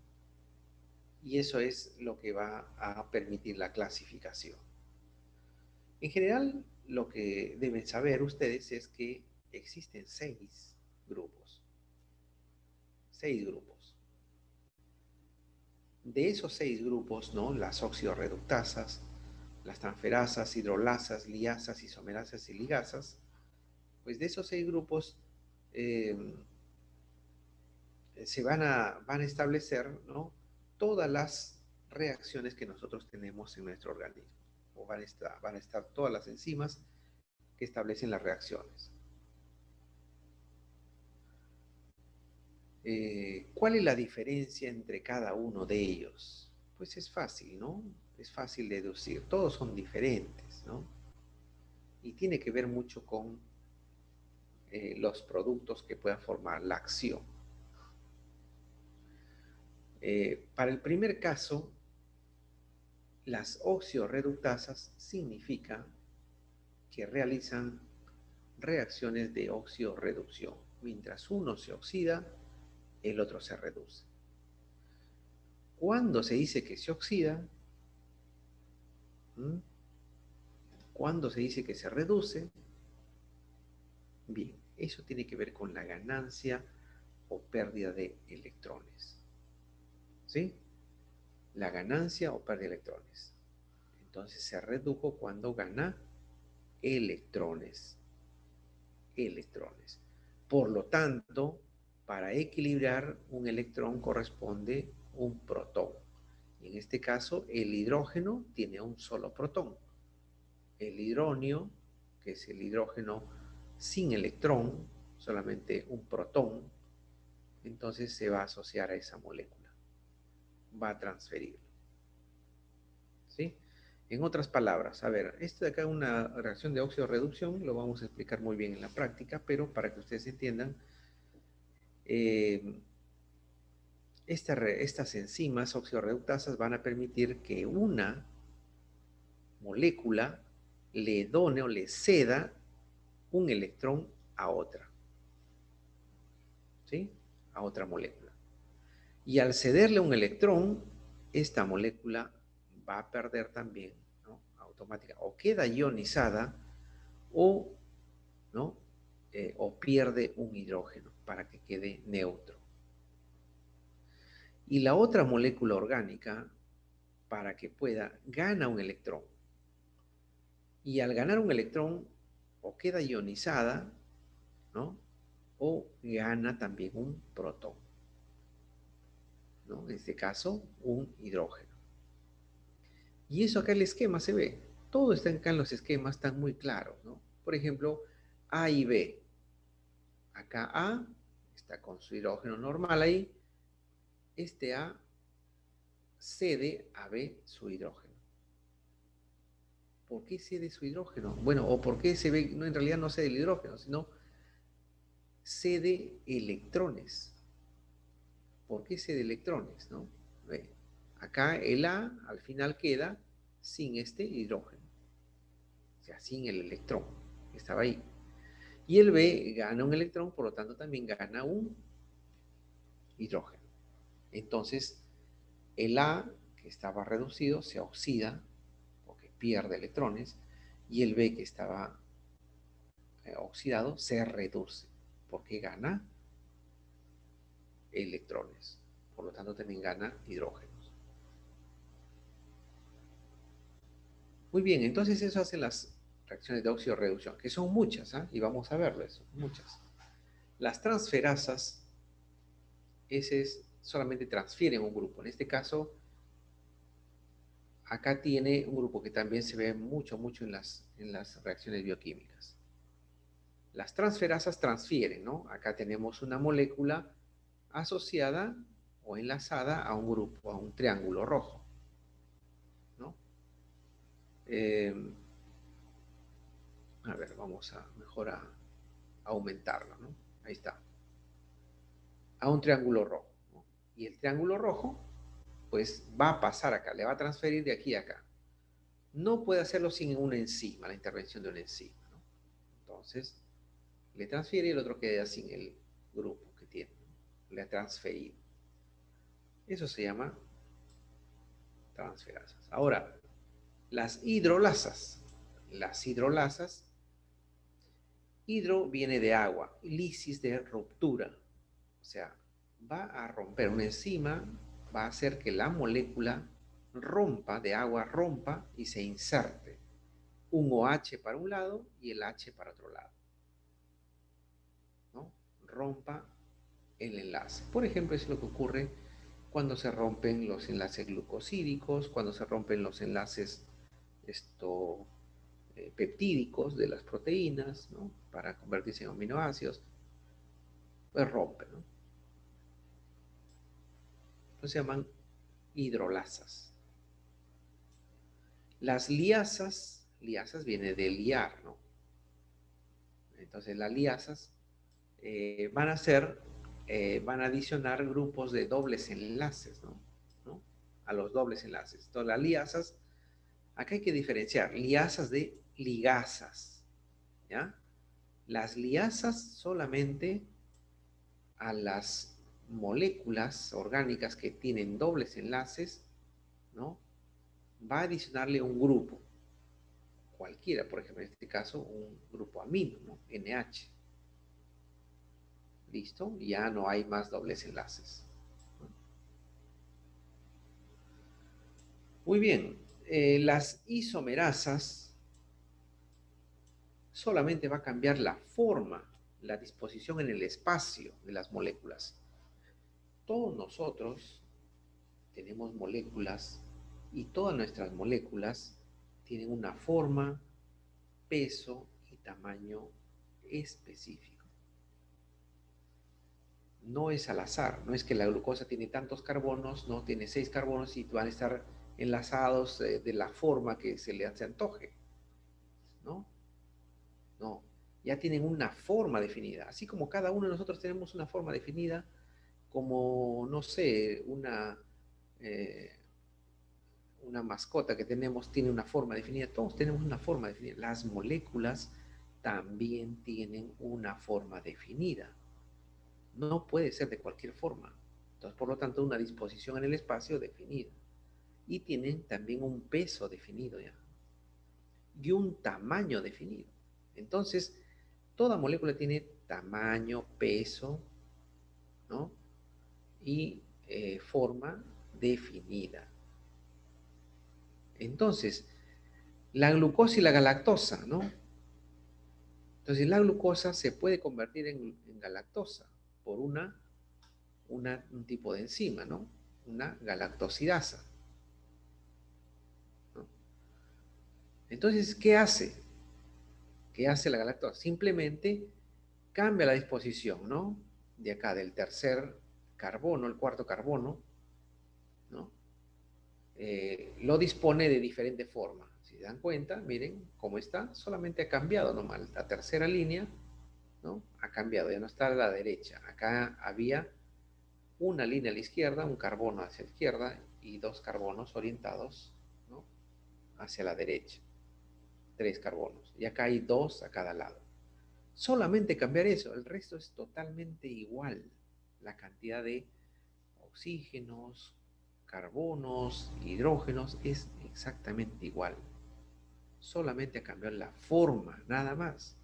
Y eso es lo que va a permitir la clasificación. En general, lo que deben saber ustedes es que existen 6 grupos. 6 grupos. De esos 6 grupos, ¿no? Las oxidorreductasas, las transferasas, hidrolasas, liasas, isomerasas y ligasas, pues de esos 6 grupos eh, van a establecer, ¿no? Todas las reacciones que nosotros tenemos en nuestro organismo. O van a estar todas las enzimas que establecen las reacciones. ¿Cuál es la diferencia entre cada uno de ellos? Pues es fácil, ¿no? Es fácil deducir. Todos son diferentes, ¿no? Y tiene que ver mucho con los productos que puedan formar la acción. Para el primer caso, las oxidorreductasas significa que realizan reacciones de oxidorreducción. Mientras uno se oxida, el otro se reduce. Cuando se dice que se oxida, ¿m? Cuando se dice que se reduce, bien, eso tiene que ver con la ganancia o pérdida de electrones. ¿Sí? La ganancia o pérdida de electrones. Entonces se redujo cuando gana electrones. Electrones. Por lo tanto, para equilibrar un electrón corresponde un protón. Y en este caso, el hidrógeno tiene un solo protón. El hidronio, que es el hidrógeno sin electrón, solamente un protón, entonces se va a asociar a esa molécula. Va a transferirlo. ¿Sí? En otras palabras, a ver, esto de acá es una reacción de óxido-reducción, lo vamos a explicar muy bien en la práctica, pero para que ustedes entiendan, estas enzimas oxidorreductasas van a permitir que una molécula le done o le ceda un electrón a otra, ¿sí? A otra molécula. Y al cederle un electrón, esta molécula va a perder también, ¿no? Automática, o queda ionizada o, ¿no? O pierde un hidrógeno para que quede neutro. Y la otra molécula orgánica, para que pueda, gana un electrón. Y al ganar un electrón, o queda ionizada, ¿no? O gana también un protón, ¿no? En este caso, un hidrógeno. Y eso acá el esquema se ve. Todo está acá en los esquemas, están muy claros, ¿no? Por ejemplo, A y B. Acá A está con su hidrógeno normal ahí. Este A cede a B su hidrógeno. ¿Por qué cede su hidrógeno? Bueno, o por qué se ve, no, en realidad no cede el hidrógeno, sino cede electrones. ¿Por qué cede electrones? ¿No? Acá el A al final queda sin este hidrógeno, o sea, sin el electrón que estaba ahí. Y el B gana un electrón, por lo tanto también gana un hidrógeno. Entonces, el A, que estaba reducido, se oxida porque pierde electrones, y el B, que estaba oxidado, se reduce porque gana electrones. Por lo tanto, también gana hidrógenos. Muy bien, entonces eso hacen las reacciones de óxido-reducción, que son muchas, ¿eh? Y vamos a verlo eso, muchas. Las transferasas, ese es, solamente transfieren un grupo. En este caso, acá tiene un grupo que también se ve mucho, mucho en las reacciones bioquímicas. Las transferasas transfieren, ¿no? Acá tenemos una molécula asociada o enlazada a un grupo, a un triángulo rojo, ¿no? Eh, a ver, vamos a mejor a aumentarlo, ¿no? Ahí está. A un triángulo rojo, ¿no? Y el triángulo rojo, pues va a pasar acá, le va a transferir de aquí a acá. No puede hacerlo sin una enzima, la intervención de una enzima, ¿no? Entonces, le transfiere y el otro queda sin el grupo que tiene, ¿no? Le ha transferido. Eso se llama transferasas. Ahora, las hidrolasas. Las hidrolasas, hidro viene de agua, lisis de ruptura. O sea, va a romper una enzima, va a hacer que la molécula rompa, de agua rompa y se inserte. Un OH para un lado y el H para otro lado, ¿no? Rompa el enlace. Por ejemplo, es lo que ocurre cuando se rompen los enlaces glucosídicos, cuando se rompen los enlaces peptídicos de las proteínas, ¿no? Para convertirse en aminoácidos, pues rompe, ¿no? Entonces se llaman hidrolasas. Las liasas, liasas viene de liar, ¿no? Entonces las liasas van a ser, van a adicionar grupos de dobles enlaces, ¿no? ¿No? A los dobles enlaces. Entonces las liasas, acá hay que diferenciar liasas de ligasas, ¿ya? Las liasas solamente a las moléculas orgánicas que tienen dobles enlaces, ¿no? Va a adicionarle un grupo, cualquiera, por ejemplo, en este caso, un grupo amino, ¿no? NH. Listo, ya no hay más dobles enlaces. Muy bien, las isomerasas solamente va a cambiar la forma, la disposición en el espacio de las moléculas. Todos nosotros tenemos moléculas y todas nuestras moléculas tienen una forma, peso y tamaño específico. No es al azar, no es que la glucosa tiene tantos carbonos, no tiene 6 carbonos y van a estar enlazados de la forma que se le antoje, ¿no? No, ya tienen una forma definida, así como cada uno de nosotros tenemos una forma definida, como, no sé, eh, una mascota que tenemos tiene una forma definida, todos tenemos una forma definida, las moléculas también tienen una forma definida, no puede ser de cualquier forma, entonces por lo tanto una disposición en el espacio definida, y tienen también un peso definido ya, y un tamaño definido. Entonces, toda molécula tiene tamaño, peso, ¿no? Y forma definida. Entonces, la glucosa y la galactosa, ¿no? Entonces, la glucosa se puede convertir en galactosa por un tipo de enzima, ¿no? Una galactosidasa, ¿no? Entonces, ¿qué hace? ¿Qué hace la galactosa? Simplemente cambia la disposición, ¿no? De acá, del tercer carbono, el cuarto carbono, ¿no? Lo dispone de diferente forma. Si se dan cuenta, miren cómo está, solamente ha cambiado nomás. La tercera línea, ¿no? Ha cambiado, ya no está a la derecha. Acá había una línea a la izquierda, un carbono hacia la izquierda y dos carbonos orientados, ¿no? Hacia la derecha. Tres carbonos. Y acá hay dos a cada lado. Solamente cambiar eso, el resto es totalmente igual. La cantidad de oxígenos, carbonos, hidrógenos es exactamente igual. Solamente a cambiar la forma, nada más.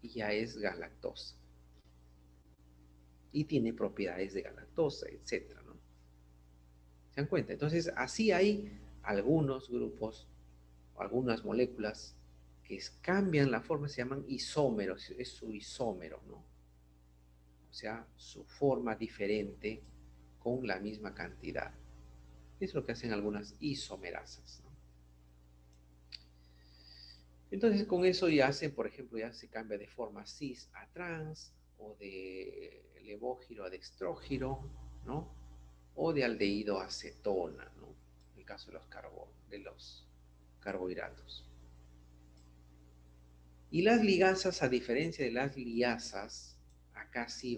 Y ya es galactosa. Y tiene propiedades de galactosa, etcétera, ¿no? ¿Se dan cuenta? Entonces, así hay algunos grupos o algunas moléculas que cambian la forma, se llaman isómeros, es su isómero, ¿no? O sea, su forma diferente con la misma cantidad. Es lo que hacen algunas isomerasas, ¿no? Entonces con eso ya hacen, por ejemplo, ya se cambia de forma cis a trans, o de levógiro a dextrógiro, ¿no? O de aldehído a cetona, ¿no? En el caso de los carbohidratos. Y las ligasas, a diferencia de las liasas, acá sí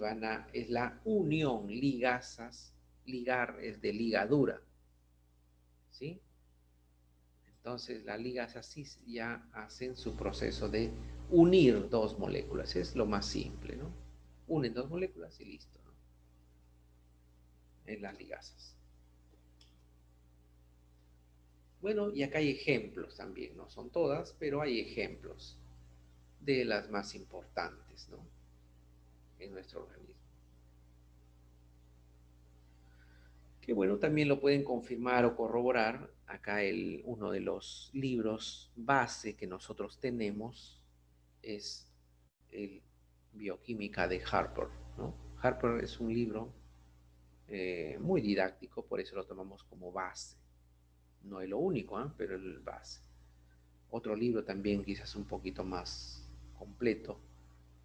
es la unión, ligasas, ligar es de ligadura, ¿sí? Entonces las ligasas sí ya hacen su proceso de unir dos moléculas, es lo más simple, ¿no? Unen dos moléculas y listo, ¿no? En las ligasas. Bueno, y acá hay ejemplos también, no son todas, pero hay ejemplos de las más importantes, ¿no? En nuestro organismo. Que bueno, también lo pueden confirmar o corroborar. Acá uno de los libros base que nosotros tenemos es el Bioquímica de Harper, ¿no? Harper es un libro muy didáctico, por eso lo tomamos como base. No es lo único, ¿eh? Pero el base. Otro libro también quizás un poquito más completo.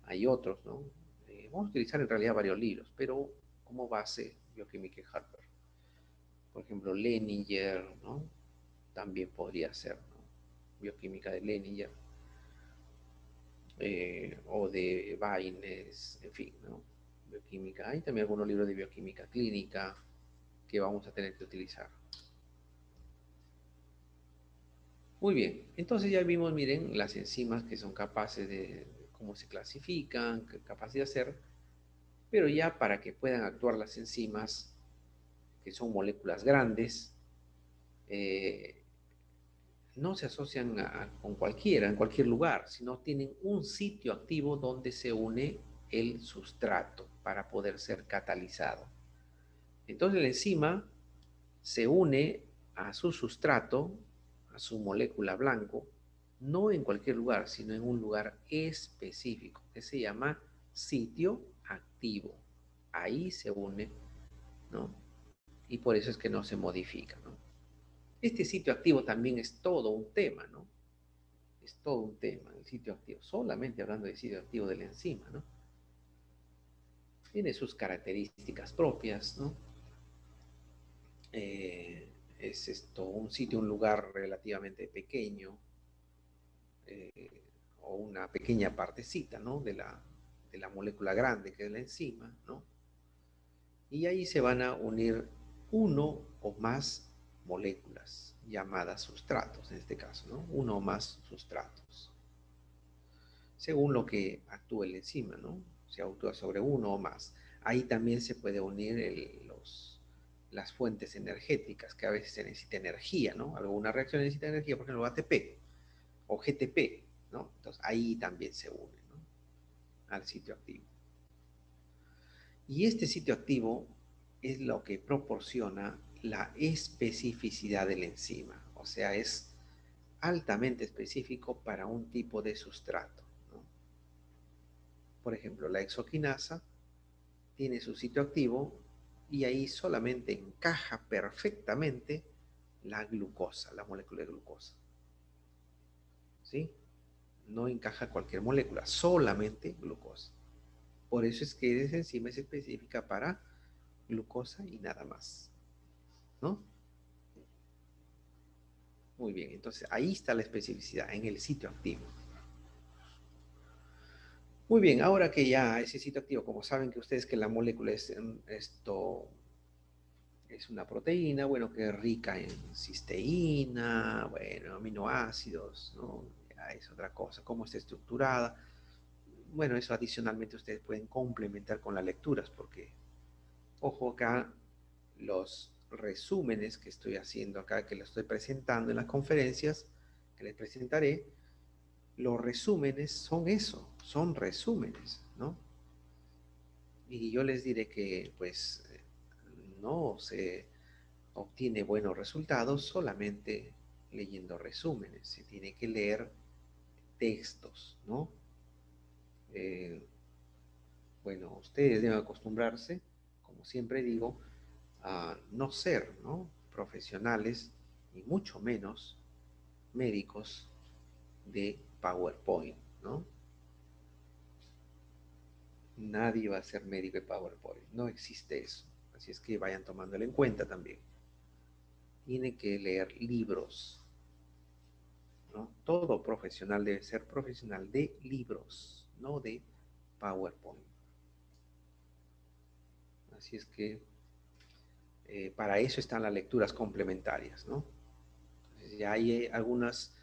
Hay otros, ¿no? Vamos a utilizar en realidad varios libros, pero como base Bioquímica de Harper. Por ejemplo, Leninger, ¿no? También podría ser, ¿no? Bioquímica de Leninger, o de Baines, en fin, ¿no? Bioquímica. Hay también algunos libros de bioquímica clínica que vamos a tener que utilizar. Muy bien, entonces ya vimos, miren, las enzimas que son capaces de cómo se clasifican, qué capacidad de hacer, pero ya para que puedan actuar las enzimas, que son moléculas grandes, eh, no se asocian con cualquiera, en cualquier lugar, sino tienen un sitio activo donde se une el sustrato para poder ser catalizado. Entonces la enzima se une a su sustrato, a su molécula blanco, no en cualquier lugar, sino en un lugar específico, que se llama sitio activo. Ahí se une, ¿no? Y por eso es que no se modifica, ¿no? Este sitio activo también es todo un tema, ¿no? Es todo un tema, el sitio activo. Solamente hablando del sitio activo de la enzima, ¿no? Tiene sus características propias, ¿no? Es esto, un sitio, un lugar relativamente pequeño, eh, o una pequeña partecita, ¿no? De la molécula grande que es la enzima, ¿no? Y ahí se van a unir uno o más moléculas llamadas sustratos, en este caso, ¿no? Uno o más sustratos, según lo que actúe la enzima, ¿no? Se actúa sobre uno o más. Ahí también se puede unir las fuentes energéticas, que a veces se necesita energía, ¿no? Alguna reacción necesita energía, por ejemplo, ATP o GTP, ¿no? Entonces ahí también se une, ¿no? Al sitio activo. Y este sitio activo es lo que proporciona la especificidad de la enzima, o sea, es altamente específico para un tipo de sustrato, ¿no? Por ejemplo, la exoquinasa tiene su sitio activo y ahí solamente encaja perfectamente la glucosa, la molécula de glucosa, ¿sí? No encaja cualquier molécula, solamente glucosa. Por eso es que esa enzima es específica para glucosa y nada más, ¿no? Muy bien, entonces ahí está la especificidad, en el sitio activo. Muy bien, ahora que ya ese sitio activo, como saben que ustedes que la molécula es una proteína, bueno, que es rica en cisteína, bueno, aminoácidos, ¿no? Ya es otra cosa, cómo está estructurada. Bueno, eso adicionalmente ustedes pueden complementar con las lecturas, porque, ojo acá, los resúmenes que estoy haciendo acá, que lo estoy presentando en las conferencias que les presentaré, los resúmenes son eso, son resúmenes, ¿no? Y yo les diré que, pues, no se obtiene buenos resultados solamente leyendo resúmenes, se tiene que leer textos, ¿no? Eh, bueno, ustedes deben acostumbrarse, como siempre digo, a no ser, ¿no? profesionales, y mucho menos médicos de PowerPoint, ¿no? Nadie va a ser médico de PowerPoint, no existe eso. Así es que vayan tomándolo en cuenta también. Tiene que leer libros, ¿no? Todo profesional debe ser profesional de libros, no de PowerPoint. Así es que para eso están las lecturas complementarias, ¿no? Entonces, ya hay algunas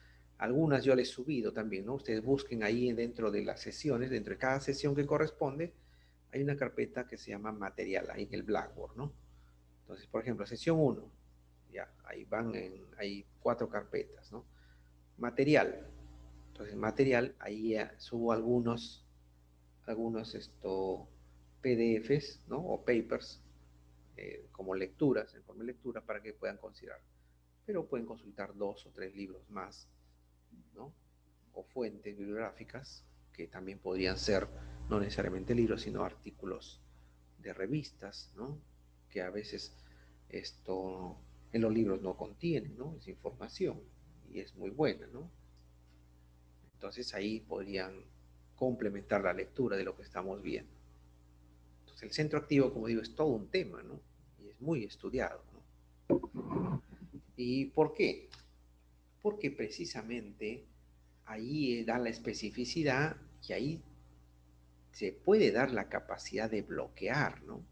yo les he subido también, ¿no? Ustedes busquen ahí dentro de las sesiones, dentro de cada sesión que corresponde, hay una carpeta que se llama material, ahí en el Blackboard, ¿no? Entonces, por ejemplo, sesión 1, ya, ahí hay 4 carpetas, ¿no? Material. Entonces, material, ahí subo algunos PDFs, ¿no? O papers, como lecturas, en forma de lectura, para que puedan considerar. Pero pueden consultar 2 o 3 libros más, ¿no? O fuentes bibliográficas, que también podrían ser no necesariamente libros, sino artículos de revistas, ¿no? Que a veces esto en los libros no contienen, ¿no? Es información y es muy buena, ¿no? Entonces ahí podrían complementar la lectura de lo que estamos viendo. Entonces el centro activo, como digo, es todo un tema, ¿no? Y es muy estudiado, ¿no? ¿Y por qué? Porque precisamente ahí da la especificidad y ahí se puede dar la capacidad de bloquear, ¿no?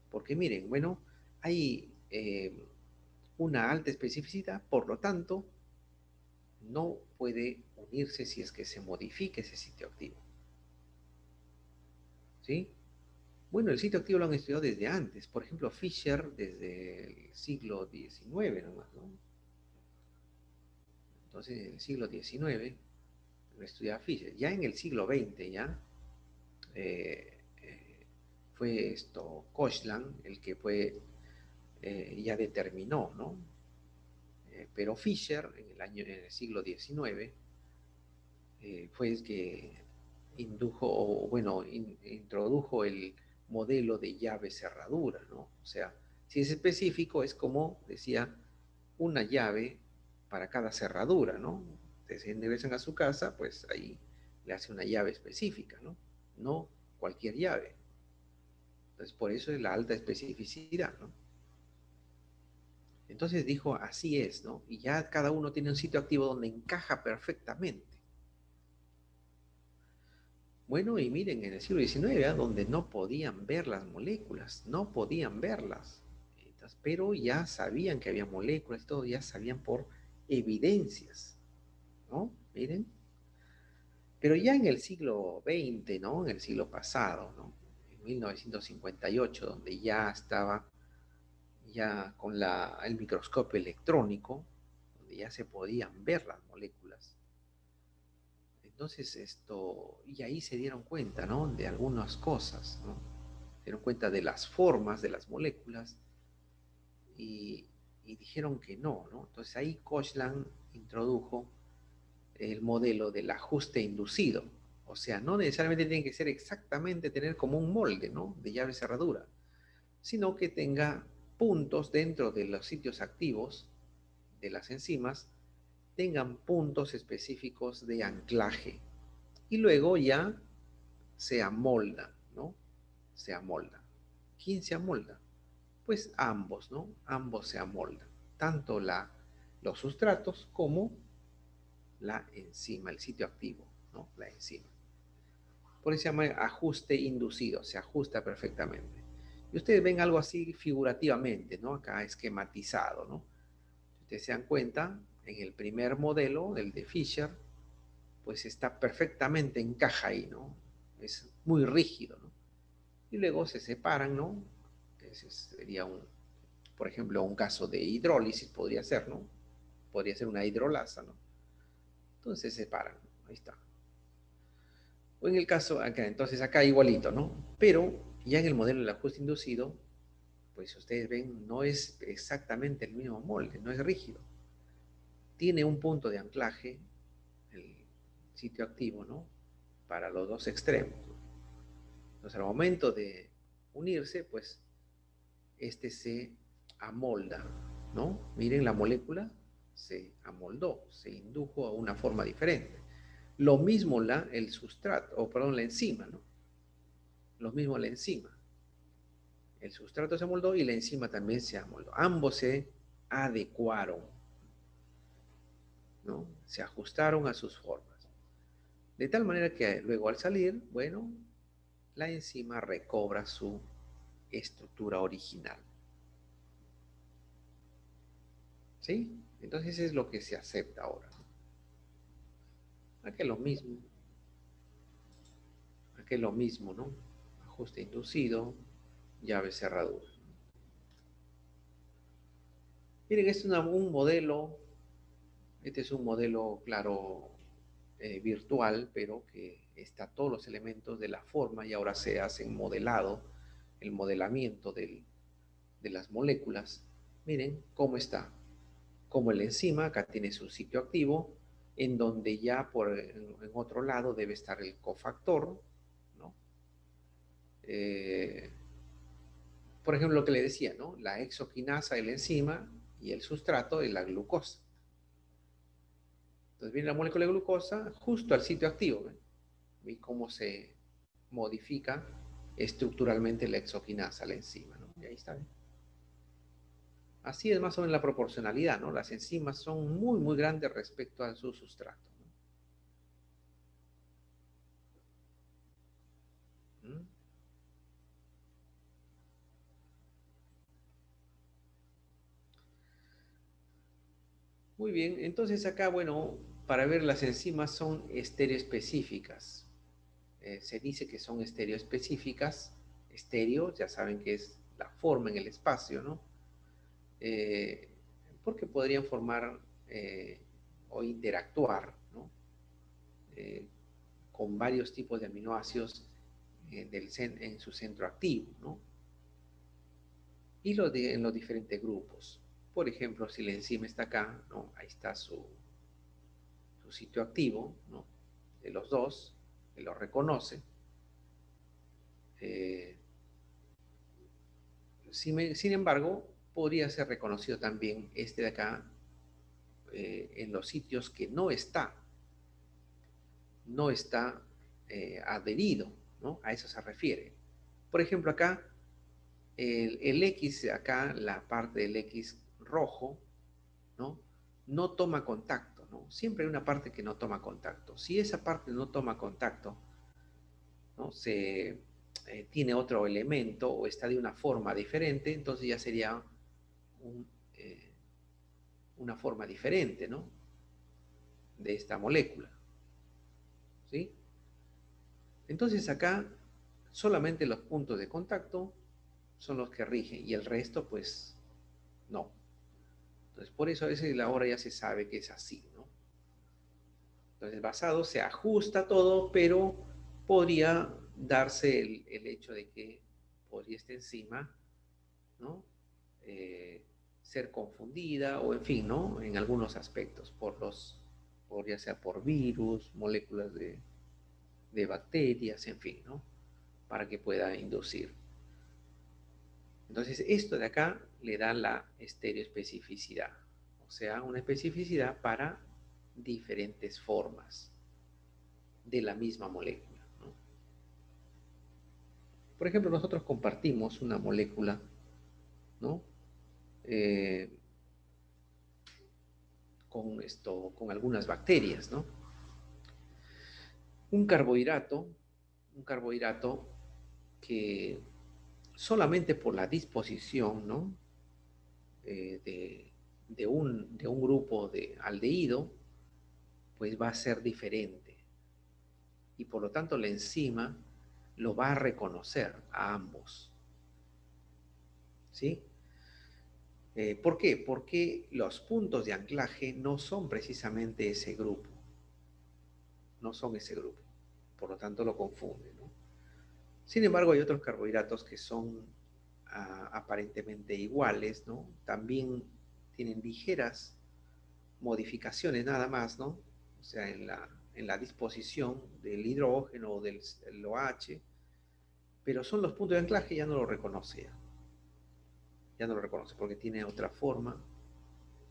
Porque miren, bueno, hay una alta especificidad, por lo tanto, no puede unirse si es que se modifique ese sitio activo. ¿Sí? Bueno, el sitio activo lo han estudiado desde antes. Por ejemplo, Fisher desde el siglo XIX nomás, ¿no? Entonces, en el siglo XIX lo estudiaba Fisher. Ya en el siglo XX, ya, eh, eh, fue Kochland el que ya determinó, ¿no? Pero Fisher, en el siglo XIX, fue el que introdujo el modelo de llave cerradura, ¿no? O sea, si es específico, es como, decía, una llave para cada cerradura, ¿no? Ustedes ingresan a su casa, pues ahí le hace una llave específica, ¿no? No cualquier llave. Entonces, por eso es la alta especificidad, ¿no? Entonces dijo, así es, ¿no? Y ya cada uno tiene un sitio activo donde encaja perfectamente. Bueno, y miren, en el siglo XIX, donde no podían ver las moléculas, no podían verlas. Entonces, pero ya sabían que había moléculas, todo, ya sabían por evidencias, ¿no? Miren. Pero ya en el siglo XX, ¿no? En el siglo pasado, ¿no? En 1958, donde ya estaba ya con el microscopio electrónico, donde ya se podían ver las moléculas. Entonces y ahí se dieron cuenta, ¿no? De algunas cosas, ¿no? Se dieron cuenta de las formas de las moléculas y, y dijeron que no, ¿no? Entonces ahí Kochland introdujo el modelo del ajuste inducido. O sea, no necesariamente tiene que ser exactamente tener como un molde, ¿no? De llave cerradura, sino que tenga puntos dentro de los sitios activos de las enzimas, tengan puntos específicos de anclaje. Y luego ya se amolda, ¿no? Se amolda. ¿Quién se amolda? Pues ambos, ¿no? Ambos se amoldan. Tanto los sustratos como la enzima, el sitio activo, ¿no? La enzima. Por eso se llama ajuste inducido, se ajusta perfectamente. Y ustedes ven algo así figurativamente, ¿no? Acá esquematizado, ¿no? Si ustedes se dan cuenta, en el primer modelo, el de Fischer, pues está perfectamente encaja ahí, ¿no? Es muy rígido, ¿no? Y luego se separan, ¿no? Ese sería por ejemplo, un caso de hidrólisis podría ser, ¿no? Podría ser una hidrolasa, ¿no? Entonces se separan, ¿no? Ahí está. O en el caso acá, entonces acá igualito, ¿no? Pero ya en el modelo del ajuste inducido, pues ustedes ven, no es exactamente el mismo molde, no es rígido. Tiene un punto de anclaje, el sitio activo, ¿no? Para los dos extremos. Entonces al momento de unirse, pues este se amolda, ¿no? Miren, la molécula se amoldó, se indujo a una forma diferente. Lo mismo el sustrato, o perdón, la enzima, ¿no? Lo mismo la enzima. El sustrato se amoldó y la enzima también se amoldó. Ambos se adecuaron, ¿no? Se ajustaron a sus formas. De tal manera que luego al salir, bueno, la enzima recobra su estructura original. ¿Sí? Entonces es lo que se acepta ahora. Aquí es lo mismo. Aquí es lo mismo, ¿no? Ajuste inducido, llave cerradura. Miren, este es un modelo, este es un modelo, claro, virtual, pero que está todos los elementos de la forma y ahora se hacen modelado, el modelamiento de las moléculas. Miren cómo está. Como el enzima, acá tiene su sitio activo, en donde ya en otro lado debe estar el cofactor, ¿no? Eh, por ejemplo, lo que le decía, ¿no? La exoquinasa, el enzima, y el sustrato es la glucosa. Entonces viene la molécula de glucosa justo al sitio activo. ¿Ven? ¿Ve cómo se modifica estructuralmente la exoquinasa, la enzima, ¿no? Y ahí está. ¿Ven? Así es más o menos la proporcionalidad, ¿no? Las enzimas son muy, muy grandes respecto a su sustrato. ¿No? ¿Mm? Muy bien, entonces acá, bueno, para ver las enzimas son estereoespecíficas. Se dice que son estereoespecíficas. Estéreo, ya saben que es la forma en el espacio, ¿no? Eh, Porque podrían formar o interactuar, ¿no? Eh, con varios tipos de aminoácidos en su centro activo, ¿no? Y en los diferentes grupos. Por ejemplo, si la enzima está acá, ¿no? Ahí está su sitio activo, ¿no? De los dos, que lo reconoce. Eh, sin embargo, podría ser reconocido también este de acá en los sitios que no está adherido, ¿no? A eso se refiere. Por ejemplo, acá, el X, acá la parte del X rojo, ¿no? No toma contacto, ¿no? Siempre hay una parte que no toma contacto. Si esa parte no toma contacto, ¿no? Tiene otro elemento o está de una forma diferente, entonces ya sería un, eh, una forma diferente, ¿no? De esta molécula, ¿sí? Entonces acá solamente los puntos de contacto son los que rigen y el resto pues no. Entonces por eso a veces ahora ya se sabe que es así, ¿no? Entonces basado se ajusta todo, pero podría darse el hecho de que podría esta enzima, ¿no? Eh, ser confundida o en fin, ¿no? En algunos aspectos, ya sea por virus, moléculas de bacterias, en fin, ¿no? Para que pueda inducir. Entonces, esto de acá le da la estereoespecificidad, o sea, una especificidad para diferentes formas de la misma molécula, ¿no? Por ejemplo, nosotros compartimos una molécula, ¿no? Eh, con algunas bacterias, ¿no? Un carbohidrato, un carbohidrato que solamente por la disposición, ¿no? De un grupo de aldehído, pues va a ser diferente. Y por lo tanto la enzima lo va a reconocer a ambos. ¿Sí? ¿Por qué? Porque los puntos de anclaje no son precisamente ese grupo. No son ese grupo. Por lo tanto lo confunden, ¿no? Sin embargo, hay otros carbohidratos que son aparentemente iguales, ¿no? También tienen ligeras modificaciones nada más, ¿no? O sea, en la disposición del hidrógeno o del OH, pero son los puntos de anclaje, ya no lo reconoce, ya no lo reconoce porque tiene otra forma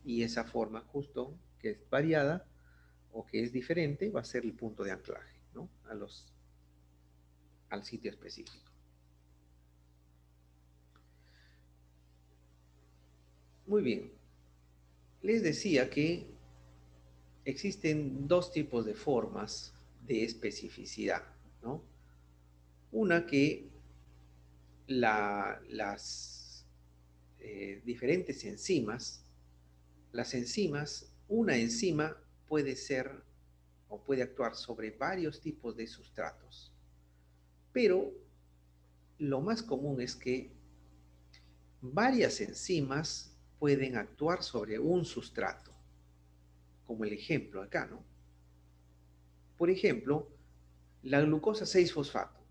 y esa forma justo que es variada o que es diferente va a ser el punto de anclaje, ¿no? Al sitio específico. Muy bien. Les decía que existen dos tipos de formas de especificidad, ¿no? Una que las diferentes enzimas, una enzima puede ser o puede actuar sobre varios tipos de sustratos, pero lo más común es que varias enzimas pueden actuar sobre un sustrato, como el ejemplo acá, ¿no? Por ejemplo, la glucosa 6-fosfato,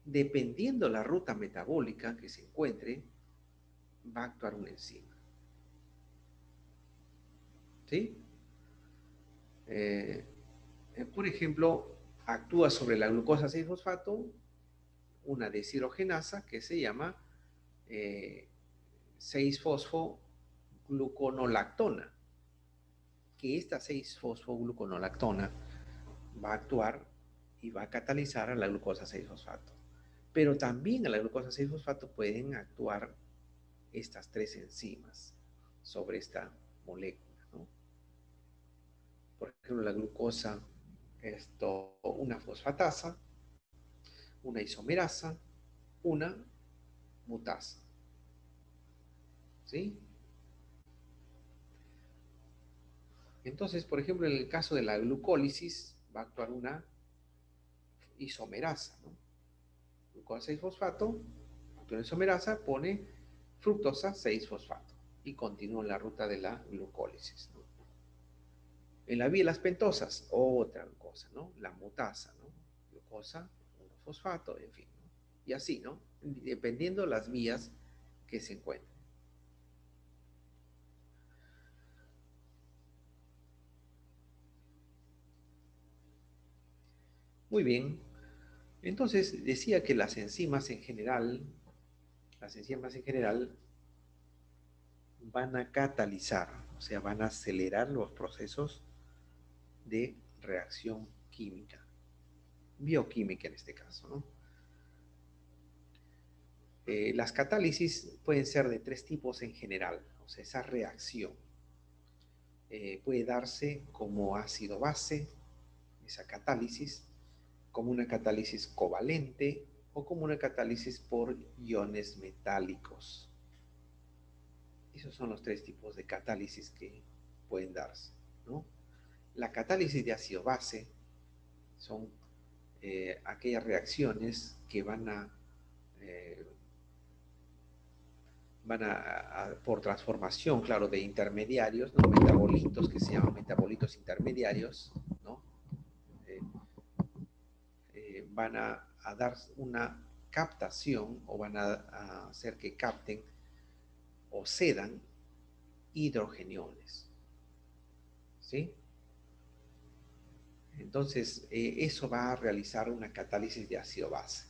dependiendo la ruta metabólica que se encuentre, va a actuar una enzima. ¿Sí? Eh, por ejemplo, actúa sobre la glucosa 6-fosfato una deshidrogenasa que se llama 6-fosfogluconolactona, que esta 6-fosfogluconolactona va a actuar y va a catalizar a la glucosa 6-fosfato. Pero también a la glucosa 6-fosfato pueden actuar estas tres enzimas sobre esta molécula, ¿no? Por ejemplo, la glucosa, una fosfatasa, una isomerasa, una mutasa, ¿sí? Entonces, por ejemplo, en el caso de la glucólisis va a actuar una isomerasa, ¿no? Glucosa 6-fosfato, actúa una isomerasa, pone fructosa 6-fosfato y continúa en la ruta de la glucólisis, ¿no? En la vía de las pentosas, otra glucosa, ¿no? La mutasa, ¿no? Glucosa, 1-fosfato, en fin, ¿no? Y así, ¿no? Dependiendo de las vías que se encuentren. Muy bien. Entonces, decía que las enzimas en general van a catalizar, o sea, van a acelerar los procesos de reacción química, bioquímica en este caso, ¿no? Las catálisis pueden ser de tres tipos en general, o sea, esa reacción puede darse como ácido-base, esa catálisis, como una catálisis covalente o como una catálisis por iones metálicos. Esos son los tres tipos de catálisis que pueden darse, ¿no? La catálisis de ácido-base son aquellas reacciones que eh, por transformación, claro, de intermediarios, ¿no? Metabolitos que se llaman metabolitos intermediarios, ¿no? Eh, van a dar una captación o van a hacer que capten o cedan hidrogeniones, ¿sí? Entonces, eso va a realizar una catálisis de ácido-base.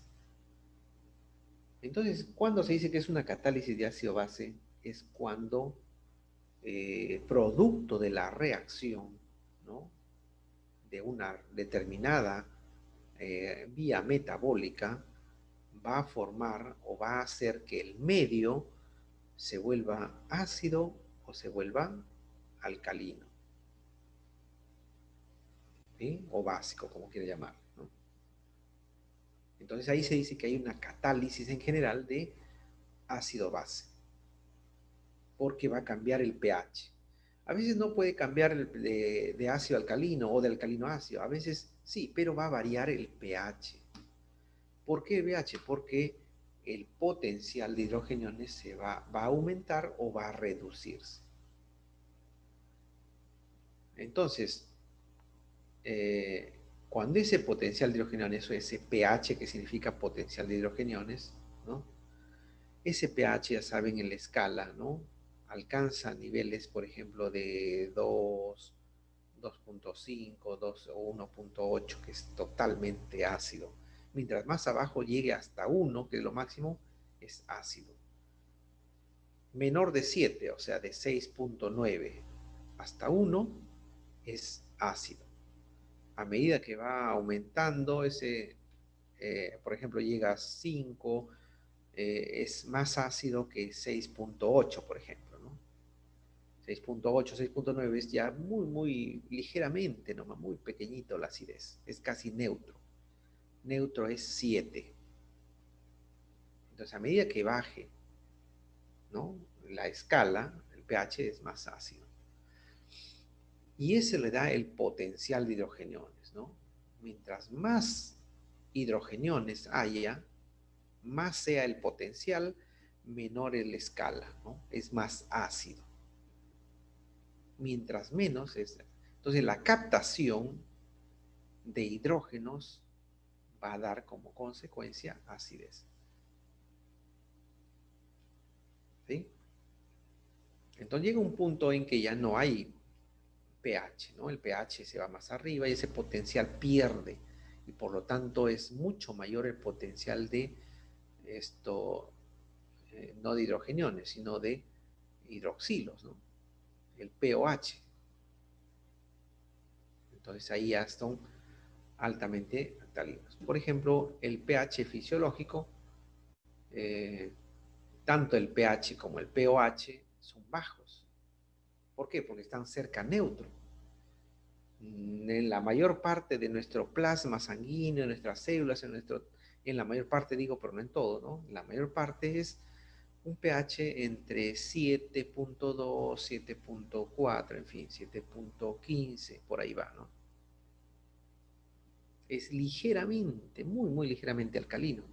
Entonces, cuando se dice que es una catálisis de ácido-base, es cuando producto de la reacción, ¿no? De una determinada vía metabólica, va a formar o va a hacer que el medio se vuelva ácido o se vuelva alcalino, ¿sí? O básico, como quiera llamar, ¿no? Entonces ahí se dice que hay una catálisis en general de ácido-base, porque va a cambiar el pH. A veces no puede cambiar de ácido alcalino o de alcalino a ácido, a veces sí, pero va a variar el pH. ¿Por qué el pH? Porque el potencial de hidrogeniones va a aumentar o va a reducirse. Entonces, eh, cuando ese potencial de hidrogeniones o ese pH que significa potencial de hidrogeniones, ¿no? Ese pH, ya saben, en la escala, ¿no? Alcanza niveles, por ejemplo, de 2, 2.5, 2 o 1.8, que es totalmente ácido. Mientras más abajo llegue hasta 1, que es lo máximo, es ácido. menor de 7, o sea, de 6.9 hasta 1, es ácido. A medida que va aumentando ese, por ejemplo, llega a 5, es más ácido que 6.8, por ejemplo, ¿no? 6.8, 6.9 es ya muy, muy ligeramente, nomás muy pequeñito la acidez, es casi neutro. Neutro es 7. Entonces, a medida que baje, ¿no?, la escala, el pH es más ácido. Y ese le da el potencial de hidrogeniones, ¿no? Mientras más hidrogeniones haya, más sea el potencial, menor es la escala, ¿no? Es más ácido. Mientras menos es... Entonces, la captación de hidrógenos va a dar como consecuencia acidez. ¿Sí? Entonces llega un punto en que ya no hay pH, ¿no? El pH se va más arriba y ese potencial pierde, y por lo tanto es mucho mayor el potencial de esto, no de hidrogeniones, sino de hidroxilos, ¿no? El POH. Entonces ahí ya son altamente alcalinos. Por ejemplo, el pH fisiológico, eh, tanto el pH como el POH son bajos. ¿Por qué? Porque están cerca neutro. En la mayor parte de nuestro plasma sanguíneo, en nuestras células, en la mayor parte digo, pero no en todo, ¿no? La mayor parte es un pH entre 7.2, 7.4, en fin, 7.15, por ahí va, ¿no? Es ligeramente, muy, muy ligeramente alcalino.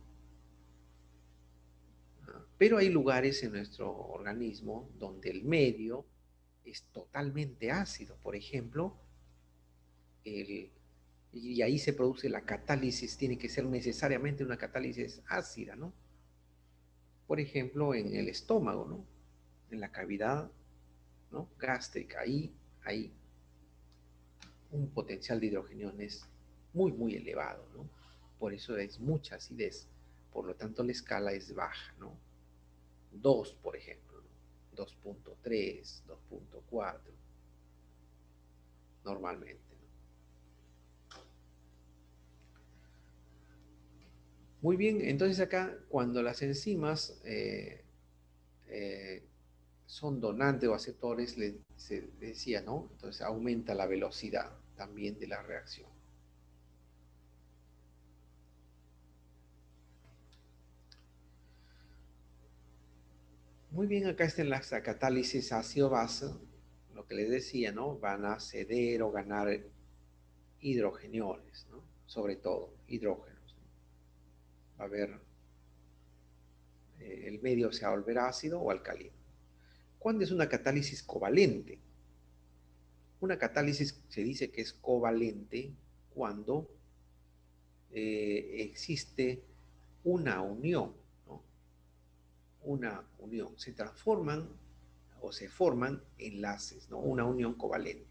Pero hay lugares en nuestro organismo donde el medio es totalmente ácido. Por ejemplo, y ahí se produce la catálisis, tiene que ser necesariamente una catálisis ácida, ¿no? Por ejemplo, en el estómago, ¿no? En la cavidad, ¿no?, gástrica, ahí hay un potencial de hidrogeniones muy, muy elevado, ¿no? Por eso es mucha acidez. Por lo tanto, la escala es baja, ¿no? 2, por ejemplo, ¿no? 2.3, 2.4, normalmente, ¿no? Muy bien, entonces acá, cuando las enzimas eh, son donantes o aceptores, se decía, ¿no? Entonces aumenta la velocidad también de la reacción. Muy bien, acá está en la catálisis ácido-base, lo que les decía, ¿no? Van a ceder o ganar hidrogeniones, ¿no? Sobre todo, hidrógenos, ¿no? Va a haber, el medio se va a volver ácido o alcalino. ¿Cuándo es una catálisis covalente? Una catálisis se dice que es covalente cuando existe una unión, ¿no? Una unión. Se transforman o se forman enlaces, ¿no? Una unión covalente.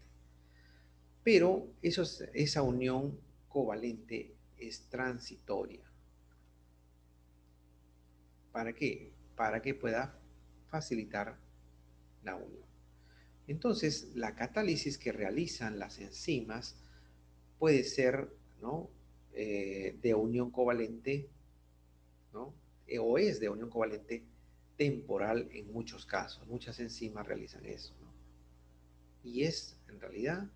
Pero esa unión covalente es transitoria. ¿Para qué? Para que pueda facilitar la unión. Entonces, la catálisis que realizan las enzimas puede ser, ¿no?, de unión covalente, ¿no? O es de unión covalente temporal en muchos casos. Muchas enzimas realizan eso, ¿no? Y es, en realidad,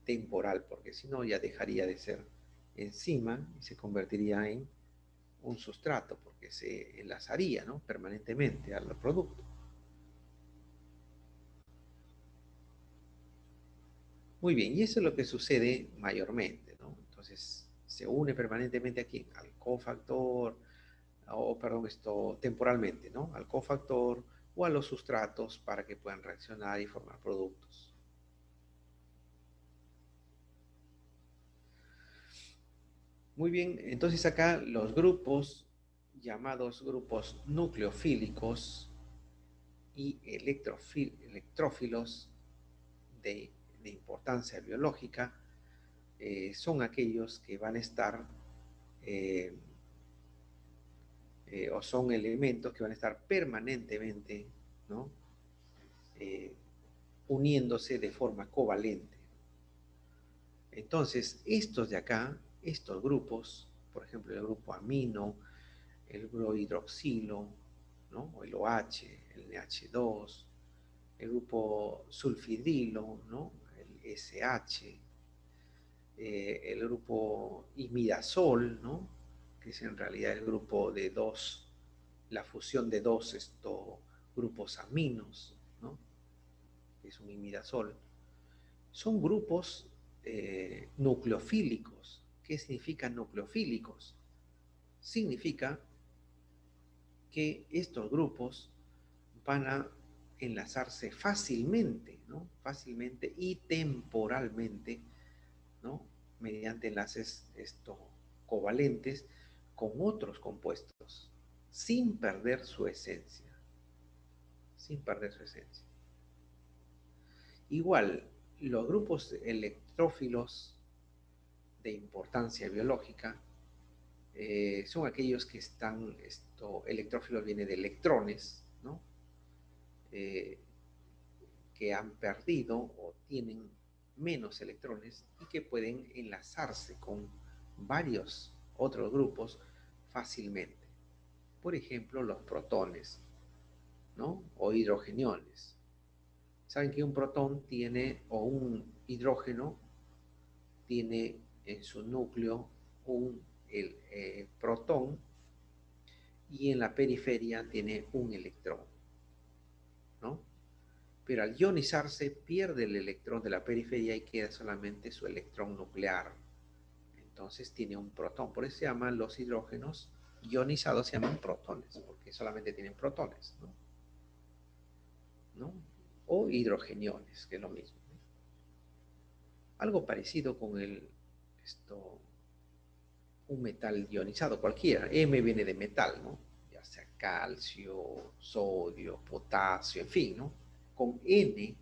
temporal, porque si no ya dejaría de ser enzima y se convertiría en un sustrato, porque se enlazaría, ¿no?, permanentemente al producto. Muy bien, y eso es lo que sucede mayormente, ¿no? Entonces, se une permanentemente aquí al cofactor, o perdón, esto temporalmente, ¿no?, al cofactor o a los sustratos para que puedan reaccionar y formar productos. Muy bien, entonces acá los grupos llamados grupos nucleofílicos y electrófilos de, importancia biológica son aquellos que van a estar eh, o son elementos que van a estar permanentemente, ¿no? Uniéndose de forma covalente. Entonces, estos de acá, estos grupos, por ejemplo, el grupo amino, el grupo hidroxilo, ¿no? O el OH, el NH2, el grupo sulfidrilo, ¿no? El SH, el grupo imidazol, ¿no? Que es en realidad el grupo de dos, la fusión de dos grupos aminos, ¿no? Que es un imidazol. Son grupos nucleofílicos. ¿Qué significan nucleofílicos? Significa que estos grupos van a enlazarse fácilmente, ¿no? Fácilmente y temporalmente, ¿no? Mediante enlaces covalentes con otros compuestos, sin perder su esencia, sin perder su esencia. Igual, los grupos electrófilos de importancia biológica son aquellos que están, electrófilos viene de electrones, ¿no? Que han perdido o tienen menos electrones y que pueden enlazarse con varios otros grupos fácilmente. Por ejemplo, los protones, ¿no? O hidrogeniones. Saben que un protón tiene, o un hidrógeno, tiene en su núcleo el protón y en la periferia tiene un electrón, ¿no? Pero al ionizarse pierde el electrón de la periferia y queda solamente su electrón nuclear. Entonces tiene un protón. Por eso se llaman los hidrógenos ionizados, se llaman protones, porque solamente tienen protones, ¿no? ¿No? O hidrogeniones, que es lo mismo, ¿no? Algo parecido con un metal ionizado cualquiera. M viene de metal, ¿no? Ya sea calcio, sodio, potasio, en fin, ¿no? Con N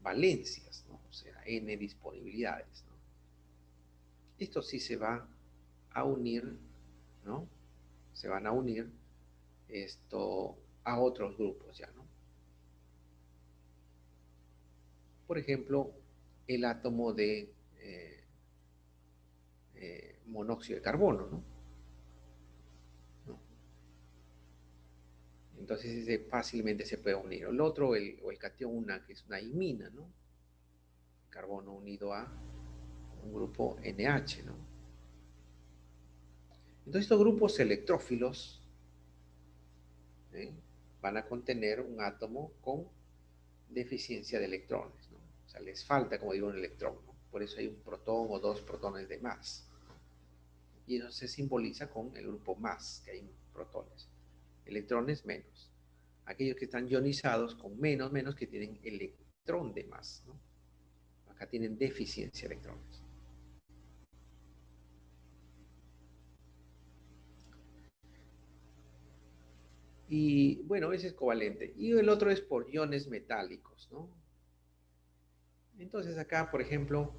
valencias, ¿no? O sea, N disponibilidades, ¿no? Esto sí se va a unir, ¿no? Se van a unir a otros grupos ya, ¿no? Por ejemplo, el átomo de monóxido de carbono, ¿no? ¿No? Entonces ese fácilmente se puede unir. El otro, o el catión que es una imina, ¿no? Carbono unido a un grupo NH, ¿no? Entonces estos grupos electrófilos ¿eh? Van a contener un átomo con deficiencia de electrones, ¿no? O sea, les falta, como digo, un electrón, ¿no? Por eso hay un protón o dos protones de más. Y eso se simboliza con el grupo más, que hay protones. Electrones menos. Aquellos que están ionizados con menos, que tienen electrón de más, ¿no? Acá tienen deficiencia de electrones. Y bueno, ese es covalente. Y el otro es por iones metálicos, ¿no? Entonces acá, por ejemplo,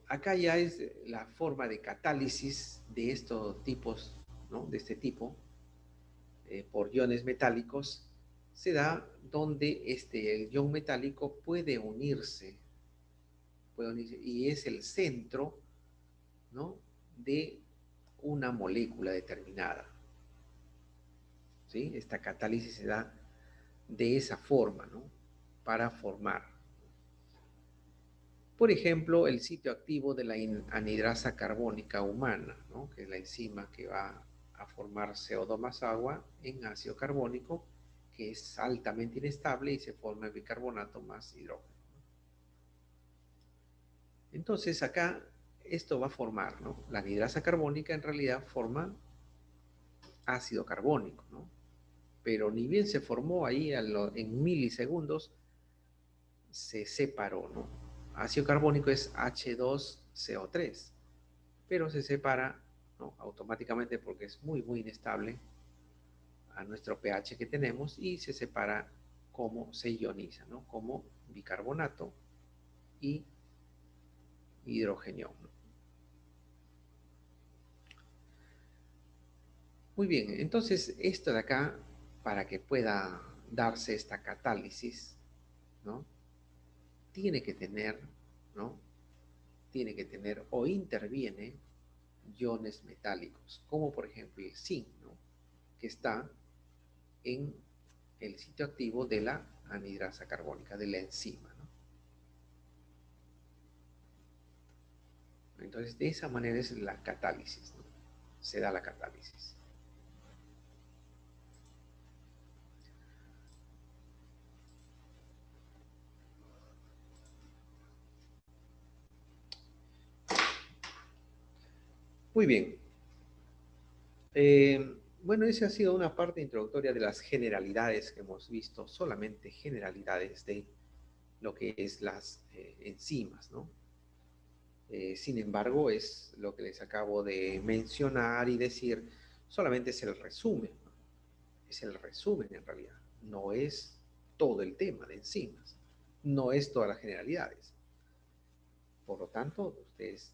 acá ya es la forma de catálisis de estos tipos, ¿no? De este tipo, por iones metálicos, se da donde el ion metálico puede unirse y es el centro, ¿no? De una molécula determinada, ¿sí? Esta catálisis se da de esa forma, ¿no? Para formar. Por ejemplo, el sitio activo de la anhidrasa carbónica humana, ¿no? Que es la enzima que va a formar CO2 más agua en ácido carbónico, que es altamente inestable y se forma bicarbonato más hidrógeno. Entonces acá esto va a formar, ¿no? La anhidrasa carbónica en realidad forma ácido carbónico, ¿no? Pero ni bien se formó ahí en milisegundos, se separó, ¿no? Ácido carbónico es H2CO3, pero se separa, ¿no? Automáticamente porque es muy inestable a nuestro pH que tenemos y se separa como se ioniza, ¿no? Como bicarbonato y hidrógeno, ¿no? Muy bien, entonces esto de acá, para que pueda darse esta catálisis, ¿no? Tiene que tener, ¿no? Tiene que tener o interviene iones metálicos, como por ejemplo el zinc, ¿no? Que está en el sitio activo de la anhidrasa carbónica, de la enzima, ¿no? Entonces, de esa manera es la catálisis, ¿no? Se da la catálisis. Muy bien. Bueno, esa ha sido una parte introductoria de las generalidades que hemos visto, solamente generalidades de lo que es las enzimas, ¿no? Sin embargo, es lo que les acabo de mencionar y decir, solamente es el resumen, ¿no? Es el resumen en realidad, no es todo el tema de enzimas, no es todas las generalidades. Por lo tanto, ustedes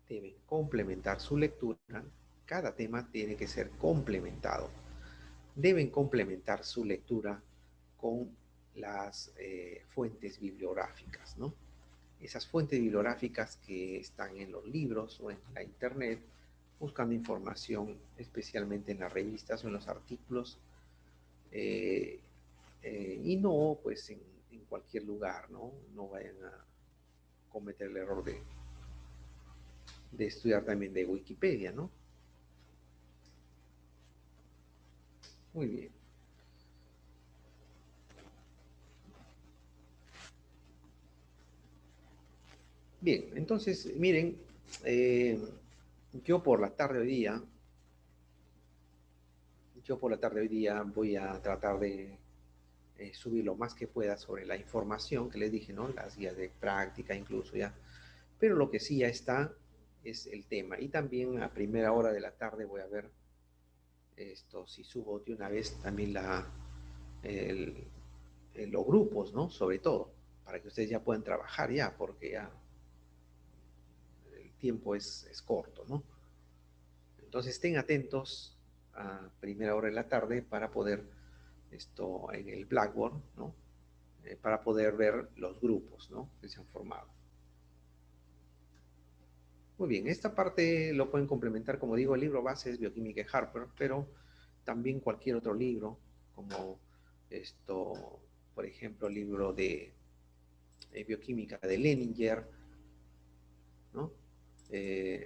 deben complementar su lectura, cada tema tiene que ser complementado. Deben complementar su lectura con las fuentes bibliográficas, ¿no? Esas fuentes bibliográficas que están en los libros o en la internet, buscando información, especialmente en las revistas o en los artículos, eh, y no pues en cualquier lugar, ¿no? No vayan a cometer el error de estudiar también de Wikipedia, ¿no? Muy bien. Bien, entonces, miren, eh, yo por la tarde hoy día, yo por la tarde hoy día voy a tratar de subir lo más que pueda sobre la información que les dije, ¿no? Las guías de práctica incluso ya. Pero lo que sí ya está es el tema. Y también a primera hora de la tarde voy a ver esto, si subo de una vez también el, los grupos, ¿no? Sobre todo, para que ustedes ya puedan trabajar ya, porque ya el tiempo es corto, ¿no? Entonces estén atentos a primera hora de la tarde para poder esto en el Blackboard, ¿no? Para poder ver los grupos, ¿no? Que se han formado. Muy bien, esta parte lo pueden complementar, como digo, el libro base es Bioquímica de Harper, pero también cualquier otro libro, como esto, por ejemplo, el libro de Bioquímica de Leninger, ¿no?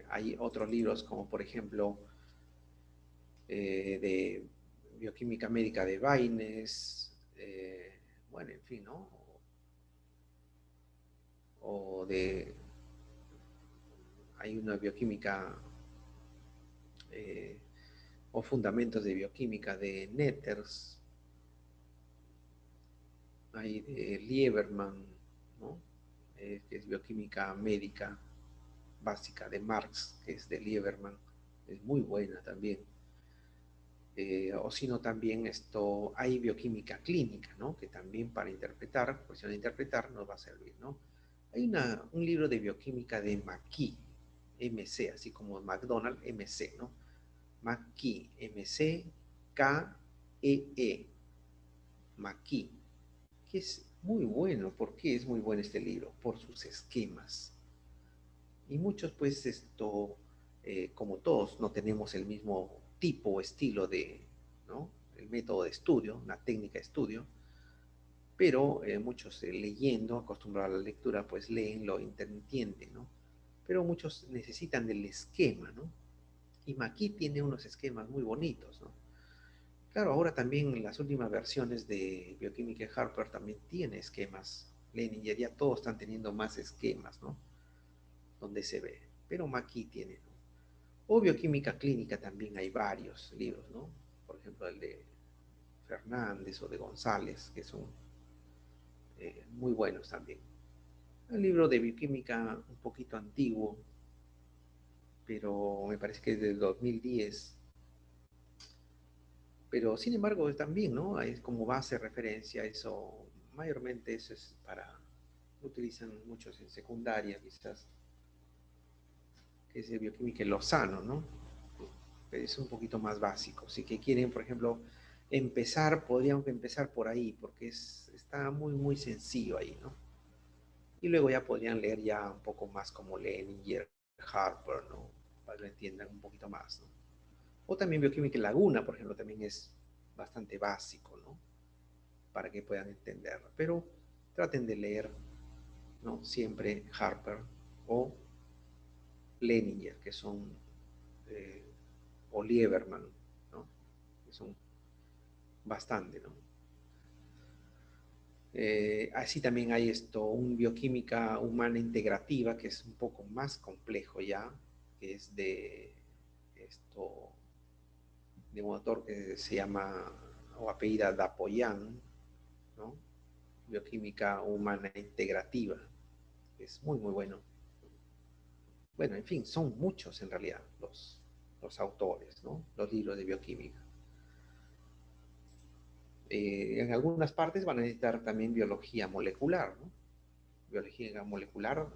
Hay otros libros como, por ejemplo, de Bioquímica Médica de Baines, bueno, en fin, ¿no? O de, hay una bioquímica eh, o fundamentos de bioquímica de Netters, hay de Lieberman, ¿no? Que es bioquímica médica básica de Marx, que es de Lieberman, es muy buena también. O sino también esto, hay bioquímica clínica, ¿no? Que también para interpretar, cuestión de interpretar, nos va a servir, ¿no? Hay un libro de bioquímica de McKee, MC, así como McDonald's, MC, ¿no? McKee, M-C-K-E-E, McKee, que es muy bueno. ¿Por qué es muy bueno este libro? Por sus esquemas. Y muchos, pues, esto, como todos, no tenemos el mismo tipo o estilo de, ¿no? El método de estudio, una técnica de estudio, pero muchos leyendo, acostumbrados a la lectura, pues leen, lo entienden, ¿no? Pero muchos necesitan del esquema, ¿no? Y Maki tiene unos esquemas muy bonitos, ¿no? Claro, ahora también las últimas versiones de Bioquímica Harper también tiene esquemas. Lenin ya todos están teniendo más esquemas, ¿no? Donde se ve. Pero Maki tiene, ¿no? O bioquímica clínica también hay varios libros, ¿no? Por ejemplo, el de Fernández o de González, que son muy buenos también. El libro de bioquímica un poquito antiguo, pero me parece que es del 2010. Pero sin embargo, también, ¿no? Es como base referencia, eso, mayormente eso es para, lo utilizan muchos en secundaria, quizás, que es de bioquímica en Lozano, ¿no? es un poquito más básico. Si que quieren, por ejemplo, empezar, podrían empezar por ahí, porque está muy, muy sencillo ahí, ¿no? Y luego ya podrían leer ya un poco más como Leninger, Harper, ¿no? Para que lo entiendan un poquito más, ¿no? O también Bioquímica y Laguna, por ejemplo, también es bastante básico, ¿no? Para que puedan entenderlo. Pero traten de leer, ¿no? Siempre Harper o Leninger, que son, eh, o Lieberman, ¿no? Que son bastante, ¿no? Así también hay un bioquímica humana integrativa, que es un poco más complejo ya, que es de un autor que se llama, o apellida Dapoyan, ¿no? Bioquímica humana integrativa, es muy, muy bueno. Bueno, en fin, son muchos en realidad los autores, ¿no? Los libros de bioquímica. En algunas partes van a necesitar también biología molecular, ¿no? Biología molecular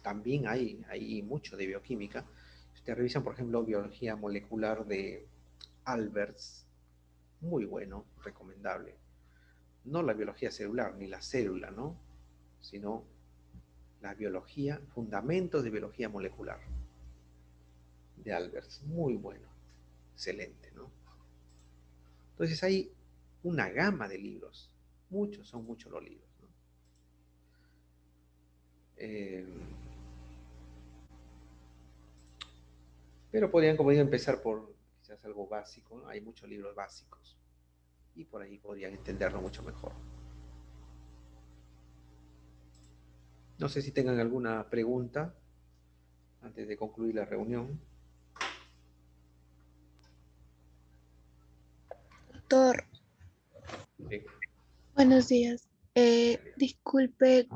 también hay mucho de bioquímica. Si ustedes revisan, por ejemplo, biología molecular de Alberts, muy bueno, recomendable. No la biología celular, ni la célula, ¿no? Sino la biología, fundamentos de biología molecular de Alberts, muy bueno, excelente, ¿no? Entonces hay una gama de libros, son muchos los libros, ¿no? Eh, pero podrían, como digo, empezar por quizás algo básico, ¿no? Hay muchos libros básicos y por ahí podrían entenderlo mucho mejor. No sé si tengan alguna pregunta antes de concluir la reunión. Doctor, Sí. buenos días. Disculpe,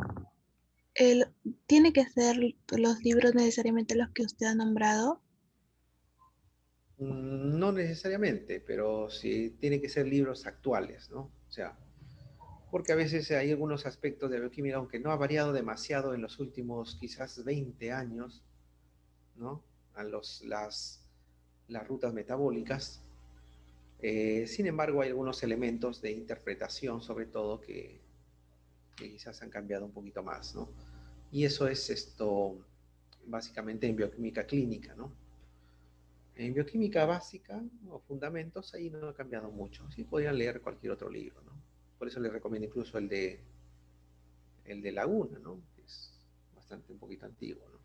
el, ¿tiene que ser los libros necesariamente los que usted ha nombrado? No necesariamente, pero sí tienen que ser libros actuales, ¿no? O sea, porque a veces hay algunos aspectos de bioquímica, aunque no ha variado demasiado en los últimos quizás 20 años, ¿no? A las rutas metabólicas. Sin embargo, hay algunos elementos de interpretación, sobre todo, que quizás han cambiado un poquito más, ¿no? Y eso es básicamente en bioquímica clínica, ¿no? En bioquímica básica o fundamentos, ahí no ha cambiado mucho. Sí podrían leer cualquier otro libro, ¿no? Por eso les recomiendo incluso el de Laguna, ¿no? Que es bastante un poquito antiguo, ¿no?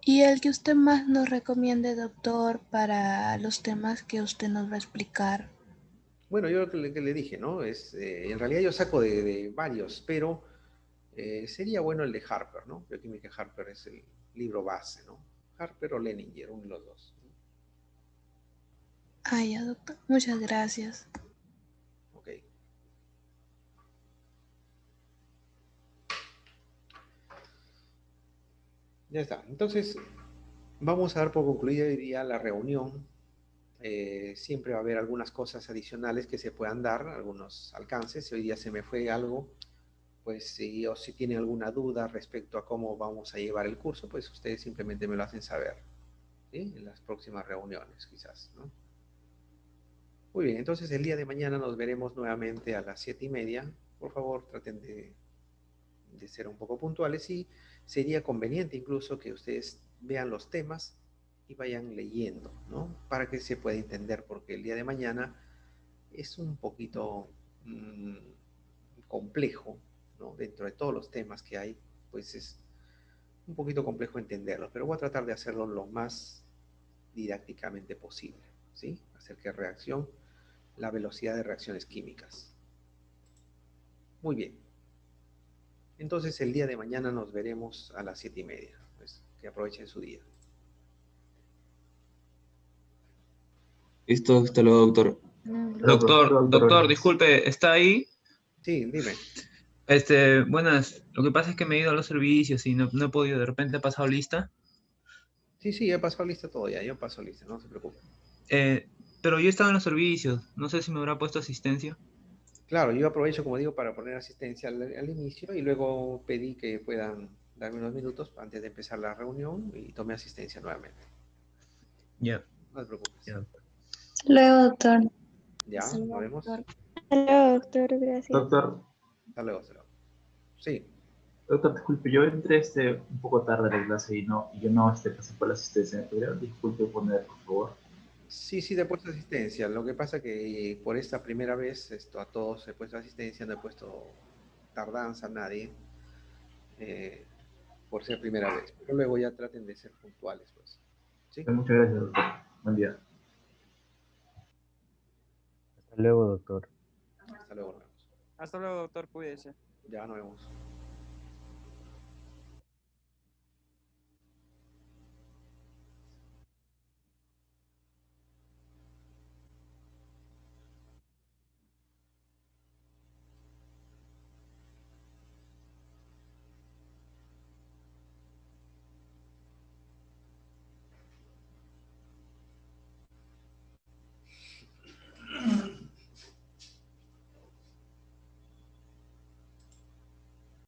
¿Y el que usted más nos recomiende, doctor, para los temas que usted nos va a explicar? Bueno, yo lo que le dije, ¿no? En realidad yo saco de varios, pero sería bueno el de Harper, ¿no? Bioquímica Harper es el libro base, ¿no? Harper o Leninger, uno de los dos, ¿no? Ah, ya, doctor. Muchas gracias. Ok, ya está. Entonces, vamos a dar por concluida hoy día la reunión. Siempre va a haber algunas cosas adicionales que se puedan dar, algunos alcances. Si hoy día se me fue algo, pues si, o si tienen alguna duda respecto a cómo vamos a llevar el curso, pues ustedes simplemente me lo hacen saber, ¿sí? En las próximas reuniones, quizás, ¿no? Muy bien, entonces el día de mañana nos veremos nuevamente a las 7:30. Por favor, traten de ser un poco puntuales y sería conveniente incluso que ustedes vean los temas y vayan leyendo, ¿no? Para que se pueda entender, porque el día de mañana es un poquito complejo, ¿no? Dentro de todos los temas que hay, pues es un poquito complejo entenderlos, pero voy a tratar de hacerlo lo más didácticamente posible, ¿sí? Hacer que reacción, la velocidad de reacciones químicas. Muy bien. Entonces el día de mañana nos veremos a las 7:30. Pues que aprovechen su día. Listo, hasta luego, doctor. Doctor, disculpe, ¿está ahí? Sí, dime. Buenas, lo que pasa es que me he ido a los servicios y no he podido, de repente he pasado lista. Sí, sí, he pasado lista todo ya. Yo paso lista, no se preocupe. Pero yo estaba en los servicios, no sé si me habrá puesto asistencia. Claro, yo aprovecho, como digo, para poner asistencia al inicio y luego pedí que puedan darme unos minutos antes de empezar la reunión y tomé asistencia nuevamente. Ya. No te preocupes. Ya. Luego, doctor. Ya, Hasta nos luego, vemos. doctor. Hasta luego, doctor. Gracias. Doctor, Hasta luego, hasta luego. Sí, doctor, disculpe, yo entré un poco tarde a la clase y yo no pasé por la asistencia. ¿Me podría, disculpe, poner, por favor? sí, sí, te he puesto asistencia. Lo que pasa que por esta primera vez a todos he puesto asistencia, no he puesto tardanza a nadie por ser primera vez. Pero luego ya traten de ser puntuales, pues. ¿Sí? Muchas gracias, doctor. Buen día. Hasta luego, doctor. Hasta luego, nos vemos. Hasta luego, doctor, cuídese. Ya nos vemos.